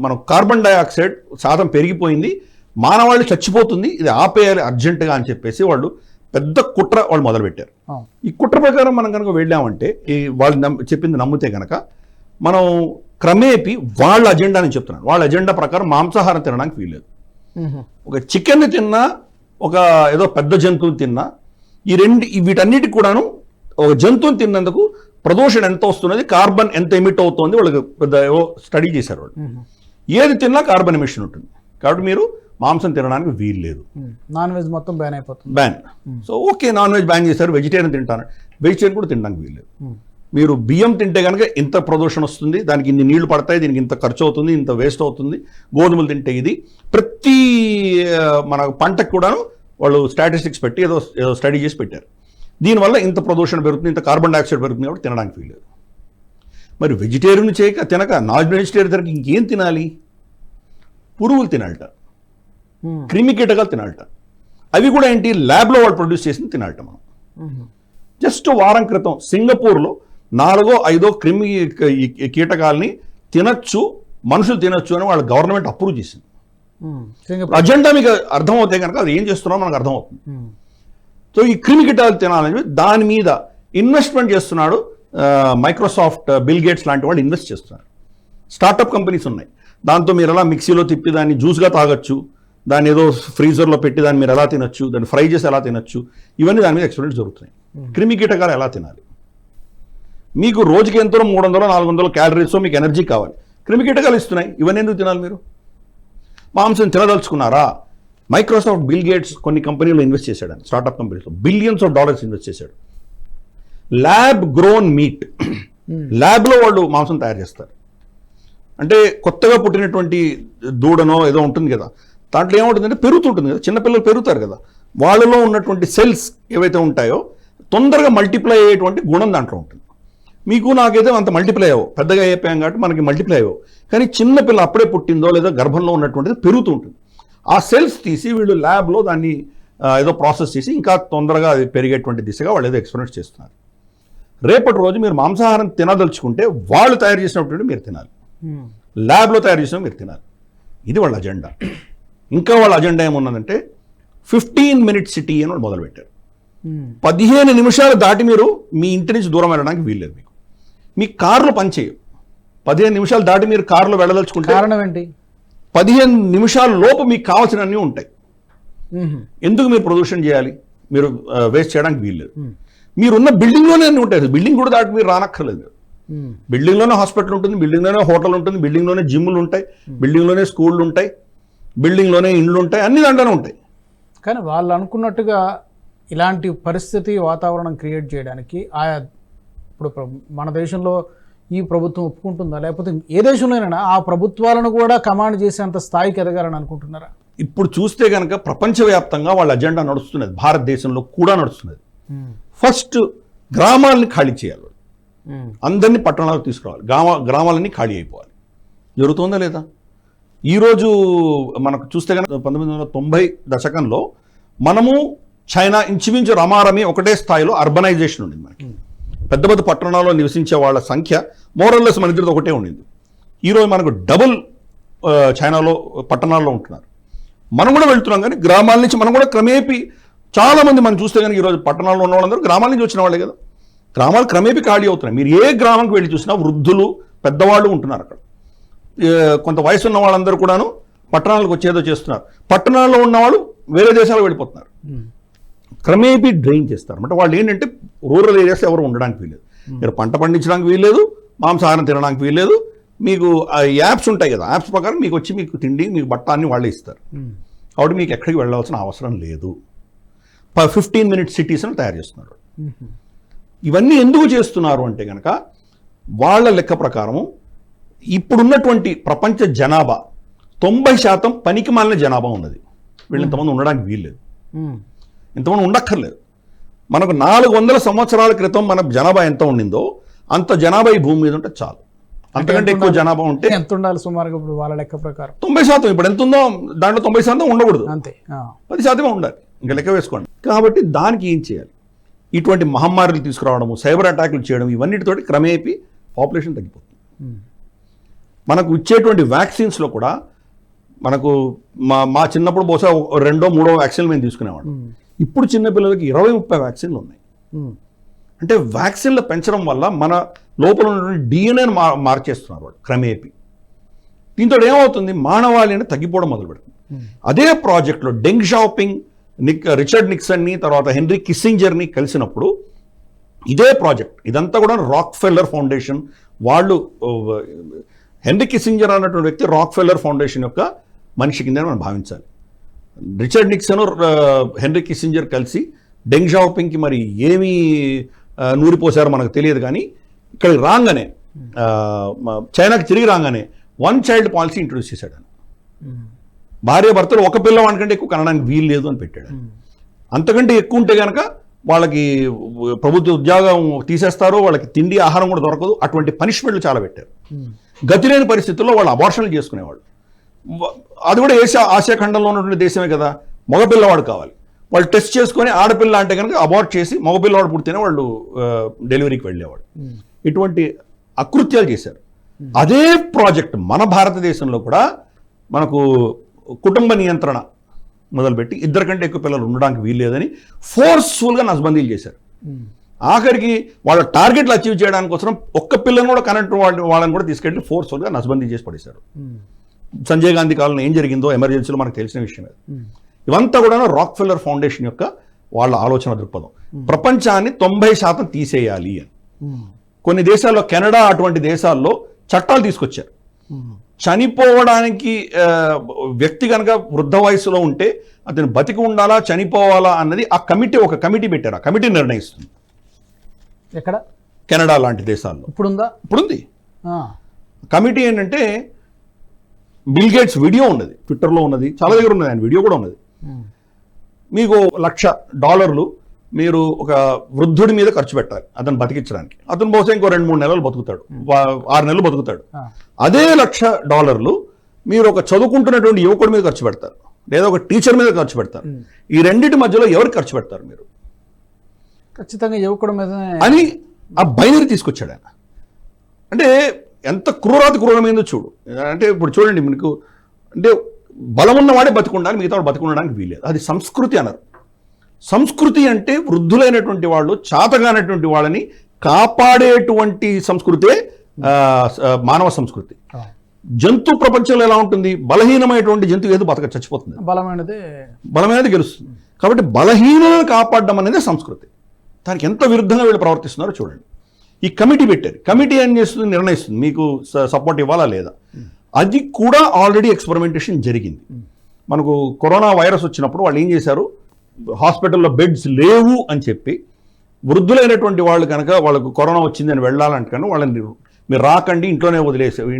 మనం కార్బన్ డైఆక్సైడ్ శాతం పెరిగిపోయింది, మానవాళి చచ్చిపోతుంది, ఇది ఆపేయాలి అర్జెంటుగా అని చెప్పేసి వాళ్ళు పెద్ద కుట్ర వాళ్ళు మొదలుపెట్టారు. ఈ కుట్ర ప్రకారం మనం కనుక వెళ్ళామంటే, ఈ వాళ్ళు చెప్పింది నమ్మితే కనుక మనం క్రమేపీ వాళ్ళ అజెండా అని చెప్తున్నాను. వాళ్ళ అజెండా ప్రకారం మాంసాహారం తినడానికి వీల్లేదు. ఒక చికెన్ తిన్నా, ఒక ఏదో పెద్ద జంతువుని తిన్నా, వీటన్నిటికి కూడాను ఒక జంతువుని తిన్నందుకు ప్రదూషణ ఎంత వస్తున్నది, కార్బన్ ఎంత ఎమిట్ అవుతుంది, వాళ్ళకి పెద్ద ఏవో స్టడీ చేశారు వాళ్ళు. ఏది తిన్నా కార్బన్ ఎమిషన్ ఉంటుంది. కాబట్టి మీరు మాంసం తినడానికి వీలు లేదు. నాన్ వెజ్ మొత్తం బ్యాన్ అయిపోతుంది. Ban. So okay, non veg ban చేశారు, వెజిటేరియన్ తింటాను, వెజిటేరియన్ కూడా తినడానికి వీలు లేదు. మీరు బియ్యం తింటే కనుక ఇంత ప్రదూషణ వస్తుంది, దానికి ఇన్ని నీళ్లు పడతాయి, దీనికి ఇంత ఖర్చు అవుతుంది, ఇంత వేస్ట్ అవుతుంది. గోధుమలు తింటే ఇది, ప్రతి మన పంటకు కూడాను వాళ్ళు స్టాటిస్టిక్స్ పెట్టి ఏదో స్టడీ చేసి పెట్టారు. దీనివల్ల ఇంత ప్రదూషణ పెరుగుతుంది, ఇంత కార్బన్ డైఆక్సైడ్ పెరుగుతుంది, కాబట్టి తినడానికి వీలేదు. మరి వెజిటేరియన్ చేయక తినక నాన్ వెజిటేరియన్ తినక ఇంకేం తినాలి? పురుగులు తినాలట, క్రిమి కీటకాలు తినాలట. అవి కూడా ఏంటి, ల్యాబ్లో వాళ్ళు ప్రొడ్యూస్ చేసింది తినాలట. మనం జస్ట్ వారం క్రితం సింగపూర్లో 4-5 క్రిమి కీటకాలని తినచ్చు, మనుషులు తినచ్చు అని వాళ్ళ గవర్నమెంట్ అప్రూవ్ చేసింది. అజెండా మీకు అర్థమవుతాయి కనుక అది ఏం చేస్తున్నారో మనకు అర్థమవుతుంది. సో ఈ క్రిమి కీటకాలు తినాలని దాని మీద ఇన్వెస్ట్మెంట్ చేస్తున్నాడు మైక్రోసాఫ్ట్, బిల్ గేట్స్ లాంటి వాళ్ళు ఇన్వెస్ట్ చేస్తున్నారు. స్టార్టప్ కంపెనీస్ ఉన్నాయి. దాంతో మీరు ఎలా మిక్సీలో తిప్పి దాన్ని జ్యూస్గా తాగొచ్చు, దాన్ని ఏదో ఫ్రీజర్లో పెట్టి దాన్ని మీరు ఎలా తినొచ్చు, దాన్ని ఫ్రై చేసి ఎలా తినొచ్చు, ఇవన్నీ దాని మీద ఎక్స్పెరిమెంట్స్ జరుగుతున్నాయి. క్రిమి కీటకాలు ఎలా తినాలి, మీకు రోజుకి ఎంతో 300-400 క్యాలరీస్ మీకు ఎనర్జీ కావాలి, క్రిమి కీటకాలు ఇస్తున్నాయి, ఇవన్నీ ఎందుకు తినాలి మీరు? మాంసం తినదలుచుకున్నారా? మైక్రోసాఫ్ట్, బిల్ గేట్స్ కొన్ని కంపెనీలో ఇన్వెస్ట్ చేశాడు, స్టార్టప్ కంపెనీస్లో బిలియన్స్ ఆఫ్ డాలర్స్ ఇన్వెస్ట్ చేశాడు. ల్యాబ్ గ్రోన్ మీట్, ల్యాబ్లో వాళ్ళు మాంసం తయారు చేస్తారు. అంటే కొత్తగా పుట్టినటువంటి దూడనో ఏదో ఉంటుంది కదా, దాంట్లో ఏముంటుందంటే పెరుగుతుంటుంది కదా, చిన్నపిల్లలు పెరుగుతారు కదా, వాళ్ళలో ఉన్నటువంటి సెల్స్ ఏవైతే ఉంటాయో తొందరగా మల్టిప్లై అయ్యేటువంటి గుణం దాంట్లో ఉంటుంది. మీకు నాకైతే అంత మల్టిప్లై అవ్వవు, పెద్దగా అయిపోయాం కాబట్టి మనకి మల్టిప్లై అవ్వవు. కానీ చిన్నపిల్ల అప్పుడే పుట్టిందో లేదా గర్భంలో ఉన్నటువంటిది పెరుగుతూ ఉంటుంది. ఆ సెల్స్ తీసి వీళ్ళు ల్యాబ్లో దాన్ని ఏదో ప్రాసెస్ చేసి ఇంకా తొందరగా అది పెరిగేటువంటి దిశగా వాళ్ళు ఏదో ఎక్స్పెరిమెంట్స్ చేస్తున్నారు. రేపటి రోజు మీరు మాంసాహారం తినదలుచుకుంటే వాళ్ళు తయారు చేసినటువంటి మీరు తినాలి, ల్యాబ్లో తయారు చేసినవి మీరు తినాలి. ఇది వాళ్ళ అజెండా. ఇంకా వాళ్ళ అజెండా ఏమున్నదంటే 15 minute సిటీ అని వాళ్ళు మొదలుపెట్టారు. 15 నిమిషాలు దాటి మీరు మీ ఇంటి నుంచి దూరం వెళ్ళడానికి వీల్లేదు. మీ కార్లు పనిచేయవు. 15 నిమిషాలు దాటి మీరు కారులో వెళ్ళదలుచుకుంటే కారణం ఏంటి? 15 నిమిషాల లోపు మీకు కావాల్సినవన్నీ ఉంటాయి. ఎందుకు మీరు ప్రొడ్యూషన్ చేయాలి? మీరు వేస్ట్ చేయడానికి వీల్లేదు. మీరున్న బిల్డింగ్లోనే అన్నీ ఉంటాయి. బిల్డింగ్ కూడా దాటి మీరు రానక్కర్లేదు. బిల్డింగ్లోనే హాస్పిటల్ ఉంటుంది, బిల్డింగ్లోనే హోటల్ ఉంటుంది, బిల్డింగ్లోనే జిమ్లు ఉంటాయి, బిల్డింగ్లోనే స్కూళ్ళు ఉంటాయి, బిల్డింగ్లోనే ఇండ్లు ఉంటాయి, అన్ని దాంట్లోనే ఉంటాయి. కానీ వాళ్ళు అనుకున్నట్టుగా ఇలాంటి పరిస్థితి వాతావరణం క్రియేట్ చేయడానికి ఆయా ఇప్పుడు మన దేశంలో ఈ ప్రభుత్వం ఒప్పుకుంటుందా, లేకపోతే ఏ దేశంలోనైనా ఆ ప్రభుత్వాలను కూడా కమాండ్ చేసేంత స్థాయికి ఎదగాలని అనుకుంటున్నారా? ఇప్పుడు చూస్తే కనుక ప్రపంచవ్యాప్తంగా వాళ్ళ అజెండా నడుస్తున్నది, భారతదేశంలో కూడా నడుస్తున్నది. ఫస్ట్ గ్రామాలని ఖాళీ చేయాలి, అందరినీ పట్టణాలకు తీసుకురావాలి, గ్రామాలన్నీ ఖాళీ అయిపోవాలి. జరుగుతుందా లేదా? ఈరోజు మనకు చూస్తే కనుక 1990 దశకంలో మనము చైనా ఇంచుమించు రమారమి ఒకటే స్థాయిలో అర్బనైజేషన్ ఉండింది. మనకి పెద్ద పెద్ద పట్టణాల్లో నివసించే వాళ్ళ సంఖ్య మోరల్లెస్ మన ఇద్దరితో ఒకటే ఉండింది. ఈరోజు మనకు డబుల్ చైనాలో పట్టణాల్లో ఉంటున్నారు. మనం కూడా వెళ్తున్నాం, కానీ గ్రామాల నుంచి మనం కూడా క్రమేపీ చాలామంది మనం చూస్తే కనుక ఈరోజు పట్టణాల్లో ఉన్న వాళ్ళందరూ గ్రామాల నుంచి వచ్చిన వాళ్ళే కదా. గ్రామాలు క్రమేపీ ఖాళీ అవుతున్నాయి. మీరు ఏ గ్రామంకి వెళ్ళి చూసినా వృద్ధులు పెద్దవాళ్ళు ఉంటున్నారు. అక్కడ కొంత వయసు ఉన్న వాళ్ళందరూ కూడాను పట్టణాలకు వచ్చేదో చేస్తున్నారు. పట్టణాల్లో ఉన్నవాళ్ళు వేరే దేశాలకు వెళ్ళిపోతున్నారు. క్రమేపీ డ్రైన్ చేస్తారు అంటే వాళ్ళు ఏంటంటే రూరల్ ఏరియాస్ ఎవరు ఉండడానికి వీల్లేదు. మీరు పంట పండించడానికి వీల్లేదు, మాంసాహారం తినడానికి వీల్లేదు. మీకు యాప్స్ ఉంటాయి కదా, యాప్స్ ప్రకారం మీకు వచ్చి మీకు తిండి, మీకు బట్ట అన్ని వాళ్ళే ఇస్తారు. కాబట్టి మీకు ఎక్కడికి వెళ్ళాల్సిన అవసరం లేదు. 15 minute సిటీస్ అని తయారు చేస్తున్నారు. ఇవన్నీ ఎందుకు చేస్తున్నారు అంటే కనుక వాళ్ళ లెక్క ప్రకారము ఇప్పుడున్నటువంటి ప్రపంచ జనాభా 90% పనికి మాలిన జనాభా ఉన్నది. వీళ్ళు ఇంతమంది ఉండడానికి వీల్లేదు, ఇంతమంది ఉండక్కర్లేదు. మనకు 400 సంవత్సరాల క్రితం మన జనాభా ఎంత ఉండిందో అంత జనాభా ఈ భూమి మీద ఉంటే చాలు. అంతకంటే ఎక్కువ జనాభా ఉంటే ఎంత ఉండాలి సుమారుగా? ఇప్పుడు వాళ్ళ లెక్క ప్రకారం 90%. ఇప్పుడు ఎంత ఉందో దాంట్లో 90% ఉండకూడదు, అంతే. 10% ఉండాలి. ఇంకా లెక్క వేసుకోండి. కాబట్టి దానికి ఏం చేయాలి? ఇటువంటి మహమ్మారులు తీసుకురావడము, సైబర్ అటాకులు చేయడం, ఇవన్నిటితోటి క్రమేపీ పాపులేషన్ తగ్గిపోతుంది. మనకు ఇచ్చేటువంటి వ్యాక్సిన్స్లో కూడా మనకు మా చిన్నప్పుడు బహుశా 2వ 3వ వ్యాక్సిన్లు మేము తీసుకునేవాళ్ళం. ఇప్పుడు చిన్నపిల్లలకి 20-30 వ్యాక్సిన్లు ఉన్నాయి. అంటే వ్యాక్సిన్లు పెంచడం వల్ల మన లోపల ఉన్నటువంటి డిఎన్ఏను మార్చేస్తున్నారు వాళ్ళు క్రమేపీ. దీంతో ఏమవుతుంది? మానవాళి అనేది తగ్గిపోవడం మొదలు పెడుతుంది. అదే ప్రాజెక్ట్లో డెంగ్ షాపింగ్, రిచర్డ్ నిక్సన్ని, తర్వాత హెన్రీ కిస్సింజర్ని కలిసినప్పుడు ఇదే ప్రాజెక్ట్, ఇదంతా కూడా రాక్ ఫెల్లర్ ఫౌండేషన్ వాళ్ళు, హెన్రీ కిస్సింజర్ అన్నటువంటి వ్యక్తి రాక్ ఫెల్లర్ ఫౌండేషన్ యొక్క మనిషి కింద మనం భావించాలి. రిచర్డ్ నిక్సన్, హెన్రీ కిస్సింజర్ కలిసి డెంగ్ షాపింగ్కి మరి ఏమీ నూరిపోసారో మనకు తెలియదు, కానీ ఇక్కడికి రాగానే చైనాకి తిరిగి రాగానే 1 child పాలసీ ఇంట్రొడ్యూస్ చేశాడు. భార్య భర్తలు ఒక పిల్లవాడి కంటే ఎక్కువ కనడానికి వీలు లేదు అని పెట్టాడు. అంతకంటే ఎక్కువ ఉంటే కనుక వాళ్ళకి ప్రభుత్వ ఉద్యోగం తీసేస్తారు, వాళ్ళకి తిండి ఆహారం కూడా దొరకదు. అటువంటి పనిష్మెంట్లు చాలా పెట్టారు. గతి లేని పరిస్థితుల్లో వాళ్ళు అబార్షన్లు చేసుకునేవాళ్ళు. అది కూడా ఆసియా ఖండంలో ఉన్నటువంటి దేశమే కదా. మగపిల్లవాడు కావాలి, వాళ్ళు టెస్ట్ చేసుకొని ఆడపిల్ల అంటే కనుక అబార్ట్ చేసి మగపిల్లవాడు పుడితేనే వాళ్ళు డెలివరీకి వెళ్ళేవాడు. ఇటువంటి అకృత్యాలు చేశారు. అదే ప్రాజెక్ట్ మన భారతదేశంలో కూడా మనకు కుటుంబ నియంత్రణ మొదలుపెట్టి 2 కంటే ఎక్కువ పిల్లలు ఉండడానికి వీల్లేదని ఫోర్స్ఫుల్గా నస్బందీలు చేశారు. ఆఖరికి వాళ్ళ టార్గెట్లు అచీవ్ చేయడానికి కోసం ఒక్క పిల్లని కూడా కనెక్ట్ వాళ్ళని కూడా తీసుకెళ్ళి ఫోర్స్ఫుల్గా నస్బందీ చేసి పడేశారు. సంజయ్ గాంధీ కాలంలో ఏం జరిగిందో ఎమర్జెన్సీలో మనకు తెలిసిన విషయం. ఇవంతా కూడా రాక్ ఫెల్లర్ ఫౌండేషన్ యొక్క వాళ్ళ ఆలోచన దృక్పథం. ప్రపంచాన్ని 90% తీసేయాలి అని. కొన్ని దేశాల్లో, కెనడా అటువంటి దేశాల్లో చట్టాలు తీసుకొచ్చారు. చనిపోవడానికి వ్యక్తి కనుక వృద్ధ వయసులో ఉంటే అతను బతికి ఉండాలా చనిపోవాలా అన్నది ఆ కమిటీ, ఒక కమిటీ పెట్టారు. ఆ కమిటీ నిర్ణయిస్తుంది. ఎక్కడ? కెనడా లాంటి దేశాల్లో ఇప్పుడుందా? ఇప్పుడుంది. కమిటీ ఏంటంటే బిల్ గేట్స్ వీడియో ఉన్నది, ట్విట్టర్లో ఉన్నది, చాలా దగ్గర ఉన్నది, ఆయన వీడియో కూడా ఉన్నది. మీకు $1,00,000 మీరు ఒక వృద్ధుడి మీద ఖర్చు పెట్టాలి అతను బతికించడానికి. అతను బహుశా ఇంకో 2-3 నెలలు బతుకుతాడు, 6 నెలలు బతుకుతాడు. అదే $1,00,000 మీరు ఒక చదువుకుంటున్నటువంటి యువకుడి మీద ఖర్చు పెడతారు, లేదా ఒక టీచర్ మీద ఖర్చు పెడతారు. ఈ రెండింటి మధ్యలో ఎవరికి ఖర్చు పెడతారు మీరు? ఖచ్చితంగా యువకుడి మీద అని ఆ బైనరీ తీసుకొచ్చాడు ఆయన. అంటే ఎంత క్రూరమైందో చూడు. అంటే ఇప్పుడు చూడండి, మీకు అంటే బలం ఉన్నవాడే బతికుండాలి, మిగతా వాడు బతికుండడానికి వీలేదు. అది సంస్కృతి అన్నారు. సంస్కృతి అంటే వృద్ధులైనటువంటి వాళ్ళు, చాతగానటువంటి వాళ్ళని కాపాడేటువంటి సంస్కృతే మానవ సంస్కృతి. జంతు ప్రపంచంలో ఎలా ఉంటుంది? బలహీనమైనటువంటి జంతువు ఏదో చచ్చిపోతుంది, బలమైనది గెలుస్తుంది. కాబట్టి బలహీనను కాపాడడం అనేది సంస్కృతి. దానికి ఎంత విరుద్ధంగా వీళ్ళు ప్రవర్తిస్తున్నారో చూడండి. ఈ కమిటీ పెట్టారు. కమిటీ ఏం చేస్తుంది? నిర్ణయిస్తుంది మీకు సపోర్ట్ ఇవ్వాలా లేదా. అది కూడా ఆల్రెడీ ఎక్స్పెరిమెంటేషన్ జరిగింది. మనకు కరోనా వైరస్ వచ్చినప్పుడు వాళ్ళు ఏం చేశారు? హాస్పిటల్లో బెడ్స్ లేవు అని చెప్పి వృద్ధులైనటువంటి వాళ్ళు కనుక వాళ్ళకు కరోనా వచ్చింది అని వెళ్ళాలంటే కనుక వాళ్ళని మీరు రాకండి, ఇంట్లోనే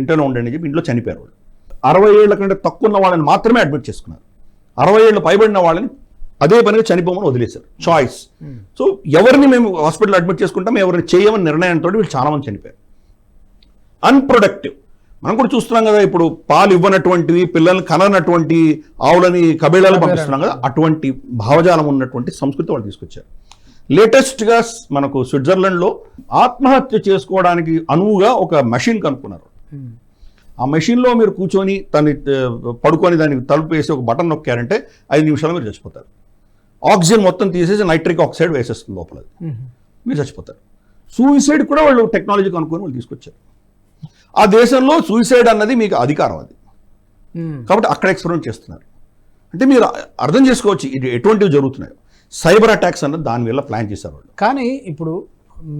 ఇంట్లోనే ఉండండి అని చెప్పి ఇంట్లో చనిపోయారు వాళ్ళు. 60 ఏళ్ల కంటే తక్కువ ఉన్న వాళ్ళని మాత్రమే అడ్మిట్ చేసుకున్నారు. 60 ఏళ్ళు పైబడిన వాళ్ళని అదే పనిగా చనిపోమని వదిలేశారు. చాయిస్. సో ఎవరిని మేము హాస్పిటల్ అడ్మిట్ చేసుకుంటాం, ఎవరిని చేయమని నిర్ణయంతో వీళ్ళు చాలా మంది చనిపోయారు. అన్ప్రొడక్టివ్. మనం కూడా చూస్తున్నాం కదా, ఇప్పుడు పాలు ఇవ్వనటువంటివి, పిల్లల్ని కననటువంటి ఆవులని కబేళాలు పంపిస్తున్నాం కదా, అటువంటి భావజాలం ఉన్నటువంటి సంస్కృతి వాళ్ళు తీసుకొచ్చారు. లేటెస్ట్గా మనకు స్విట్జర్లాండ్లో ఆత్మహత్య చేసుకోవడానికి అనువుగా ఒక మెషిన్ కనుక్కున్నారు. ఆ మెషిన్లో మీరు కూర్చొని పడుకొని దానికి తలుపు వేసి ఒక బటన్ నొక్కారంటే 5 నిమిషాలు మీరు చచ్చిపోతారు. ఆక్సిజన్ మొత్తం తీసేసి నైట్రిక్ ఆక్సైడ్ వేసేస్తుంది లోపల, మీరు చచ్చిపోతారు. సూయిసైడ్ కూడా వాళ్ళు టెక్నాలజీ కనుక్కొని వాళ్ళు తీసుకొచ్చారు. ఆ దేశంలో సూయిసైడ్ అన్నది మీకు అధికారం అది. కాబట్టి అక్కడ ఎక్స్పెరిమెంట్ చేస్తున్నారు. అంటే మీరు అర్థం చేసుకోవచ్చు ఇది ఎటువంటివి జరుగుతున్నాయో. సైబర్ అటాక్స్ అన్నది దానివల్ల ప్లాన్ చేశారు వాళ్ళు. కానీ ఇప్పుడు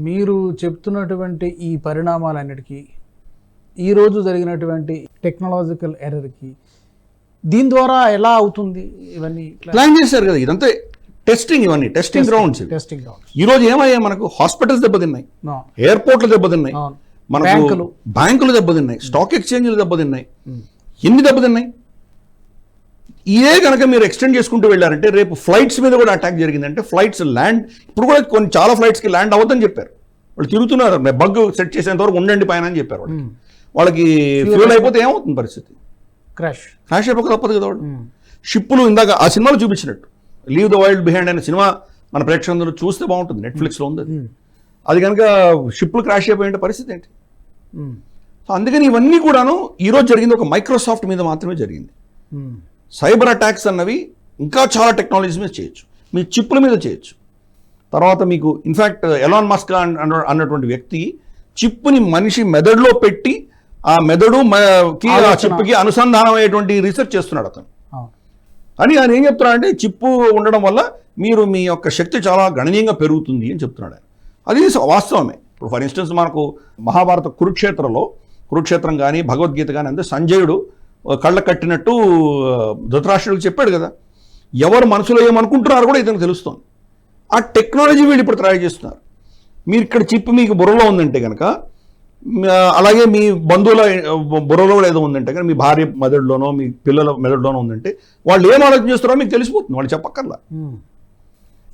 మీరు చెప్తున్నటువంటి ఈ పరిణామాలన్నిటికీ, ఈరోజు జరిగినటువంటి టెక్నాలజికల్ ఎర్రర్కి దీని ద్వారా ఎలా అవుతుంది? ఇవన్నీ ప్లాన్ చేశారు కదా, ఇదంతా టెస్టింగ్, ఇవన్నీ టెస్టింగ్ గ్రౌండ్స్. ఈరోజు ఏమయ్యా, మనకు హాస్పిటల్స్ దెబ్బతిన్నాయి, ఎయిర్పోర్ట్లు దెబ్బతిన్నాయి, మనకు బ్యాంకులు దెబ్బతిన్నాయి, స్టాక్ ఎక్స్చేంజ్లు దెబ్బతిన్నాయి. ఎన్ని దెబ్బతిన్నాయి? ఇదే కనుక మీరు ఎక్స్టెండ్ చేసుకుంటూ వెళ్ళారంటే రేపు ఫ్లైట్స్ మీద కూడా అటాక్ జరిగిందంటే ఫ్లైట్స్ ల్యాండ్, ఇప్పుడు కూడా చాలా ఫ్లైట్స్కి ల్యాండ్ అవ్వద్దని చెప్పారు వాళ్ళు. తిరుగుతున్నారు, బగ్ సెట్ చేసేంత వరకు ఉండండి పైన అని చెప్పారు వాళ్ళకి. వాళ్ళకి ఫ్యూల్ అయిపోతే ఏమవుతుంది పరిస్థితి? క్రాష్ అయిపోక తప్పదు కదా వాళ్ళు. షిప్పులు ఇందాక ఆ సినిమాలో చూపించినట్టు లీవ్ ద వరల్డ్ బిహైండ్ అనే సినిమా మన ప్రేక్షకులందరూ చూస్తే బాగుంటుంది, నెట్ఫ్లిక్స్లో ఉంది అది. కనుక షిప్పులు క్రాష్ అయిపోయే పరిస్థితి ఏంటి? సో అందుకని ఇవన్నీ కూడాను ఈరోజు జరిగింది ఒక మైక్రోసాఫ్ట్ మీద మాత్రమే జరిగింది. సైబర్ అటాక్స్ అన్నవి ఇంకా చాలా టెక్నాలజీస్ మీద చేయొచ్చు, మీ చిప్పుల మీద చేయొచ్చు. తర్వాత మీకు ఇన్ఫ్యాక్ట్ ఎలాన్ మస్క్ అన్నటువంటి వ్యక్తి చిప్పుని మనిషి మెదడులో పెట్టి ఆ మెదడు చిప్పుకి అనుసంధానం అయ్యేటువంటి రీసెర్చ్ చేస్తున్నాడు అతను. అని ఆయన ఏం చెప్తున్నాడు అంటే చిప్పు ఉండడం వల్ల మీరు మీ యొక్క శక్తి చాలా గణనీయంగా పెరుగుతుంది అని చెప్తున్నాడు ఆయన. అది వాస్తవమే. ఇప్పుడు ఫర్ ఇన్స్టెన్స్ మనకు మహాభారత కురుక్షేత్రం కానీ భగవద్గీత కానీ అంతే సంజయుడు కళ్ళ కట్టినట్టు ధృతరాష్ట్రుడికి చెప్పాడు కదా. ఎవరు మనసులో ఏమనుకుంటున్నారో కూడా ఇతనికి తెలుస్తుంది. ఆ టెక్నాలజీ వీళ్ళు ఇప్పుడు ట్రై చేస్తున్నారు. మీరు ఇక్కడ చిప్ మీకు బుర్రలో ఉందంటే కనుక, అలాగే మీ బంధువుల బుర్రలో ఏదో ఉందంటే కానీ, మీ భార్య మెదడులోనో మీ పిల్లల మెదడులోనో ఉందంటే వాళ్ళు ఏం ఆలోచన చేస్తారో మీకు తెలిసిపోతుంది, వాళ్ళు చెప్పక్కర్లా.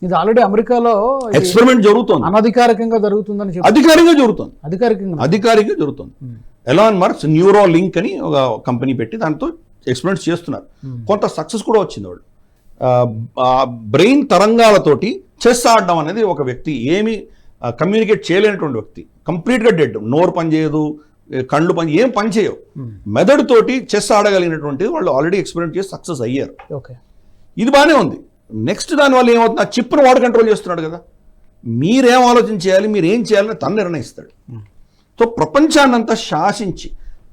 ఇది ఆల్రెడీ అమెరికాలో ఎక్స్పెరిమెంట్ జరుగుతుంది, అనధికారికంగా జరుగుతుందని. అధికారికంగా జరుగుతుంది. ఎలాన్ మస్క్ న్యూరో లింక్ అని ఒక కంపెనీ పెట్టి దాంతో ఎక్స్పెరిమెంట్స్ చేస్తున్నారు. కొంత సక్సెస్ కూడా వచ్చింది. వాళ్ళు బ్రెయిన్ తరంగాలతోటి చెస్ ఆడడం అనేది ఒక వ్యక్తి ఏమి కమ్యూనికేట్ చేయలేనటువంటి వ్యక్తి, కంప్లీట్గా డెడ్, నోరు పనిచేయదు, కళ్ళు ఏం పని చేయవు, మెదడుతోటి చెస్ ఆడగలిగినటువంటి వాళ్ళు ఆల్రెడీ ఎక్స్పెరిమెంట్ చేసి సక్సెస్ అయ్యారు. ఇది బాగానే ఉంది. నెక్స్ట్ దానివల్ల ఏమవుతుంది, ఆ చిప్ను వాడు కంట్రోల్ చేస్తున్నాడు కదా. మీరేం ఆలోచన చేయాలి, మీరు ఏం చేయాలని తను నిర్ణయిస్తాడు. సో ప్రపంచాన్నంతా శాసించి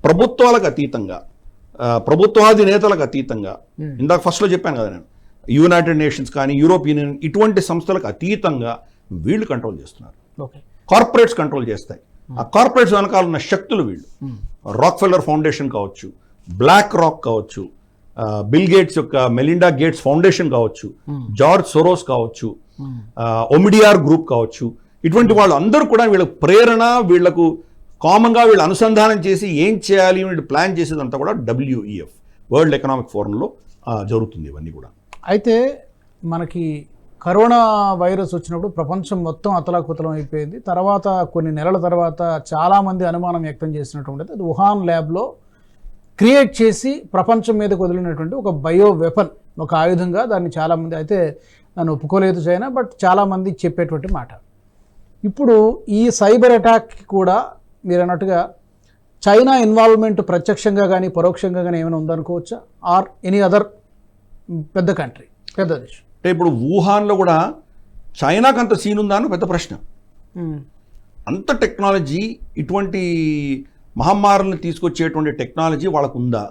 ప్రభుత్వాలకు అతీతంగా, ప్రభుత్వాధినేతలకు అతీతంగా, ఇందాక ఫస్ట్లో చెప్పాను కదా నేను, యునైటెడ్ నేషన్స్ కానీ యూరోపియన్ యూనియన్ ఇటువంటి సంస్థలకు అతీతంగా వీళ్ళు కంట్రోల్ చేస్తున్నారు. కార్పొరేట్స్ కంట్రోల్ చేస్తాయి. ఆ కార్పొరేట్స్ వెనకాల ఉన్న శక్తులు వీళ్ళు. రాక్ఫెల్లర్ ఫౌండేషన్ కావచ్చు, బ్లాక్ రాక్ కావచ్చు, బిల్ గేట్స్ యొక్క మెలిండా గేట్స్ ఫౌండేషన్ కావచ్చు, జార్జ్ సోరోస్ కావచ్చు, ఒమిడియార్ గ్రూప్ కావచ్చు, ఇటువంటి వాళ్ళు అందరూ కూడా వీళ్ళకు ప్రేరణ, వీళ్లకు కామన్గా వీళ్ళు అనుసంధానం చేసి ఏం చేయాలి వీళ్ళు ప్లాన్ చేసేదంతా కూడా WEF వరల్డ్ ఎకనామిక్ ఫోరంలో జరుగుతుంది ఇవన్నీ కూడా. అయితే మనకి కరోనా వైరస్ వచ్చినప్పుడు ప్రపంచం మొత్తం అతలాకుతలం అయిపోయింది. తర్వాత కొన్ని నెలల తర్వాత చాలామంది అనుమానం వ్యక్తం చేసినటువంటిది అది వుహాన్ ల్యాబ్లో క్రియేట్ చేసి ప్రపంచం మీదకు వదిలినటువంటి ఒక బయో వెపన్, ఒక ఆయుధంగా దాన్ని చాలామంది, అయితే నన్ను ఒప్పుకోలేదు చైనా, బట్ చాలామంది చెప్పేటువంటి మాట. ఇప్పుడు ఈ సైబర్ అటాక్ కూడా మీరు అన్నట్టుగా చైనా ఇన్వాల్వ్మెంట్ ప్రత్యక్షంగా కానీ పరోక్షంగా కానీ ఏమైనా ఉందనుకోవచ్చా, ఆర్ ఎనీ అదర్ పెద్ద కంట్రీ, పెద్ద దేశం? అంటే ఇప్పుడు వుహాన్లో కూడా చైనాకు అంత సీన్ ఉందా అని పెద్ద ప్రశ్న. అంత టెక్నాలజీ, ఇటువంటి మహమ్మారులను తీసుకొచ్చేటువంటి టెక్నాలజీ వాళ్ళకు ఉందా?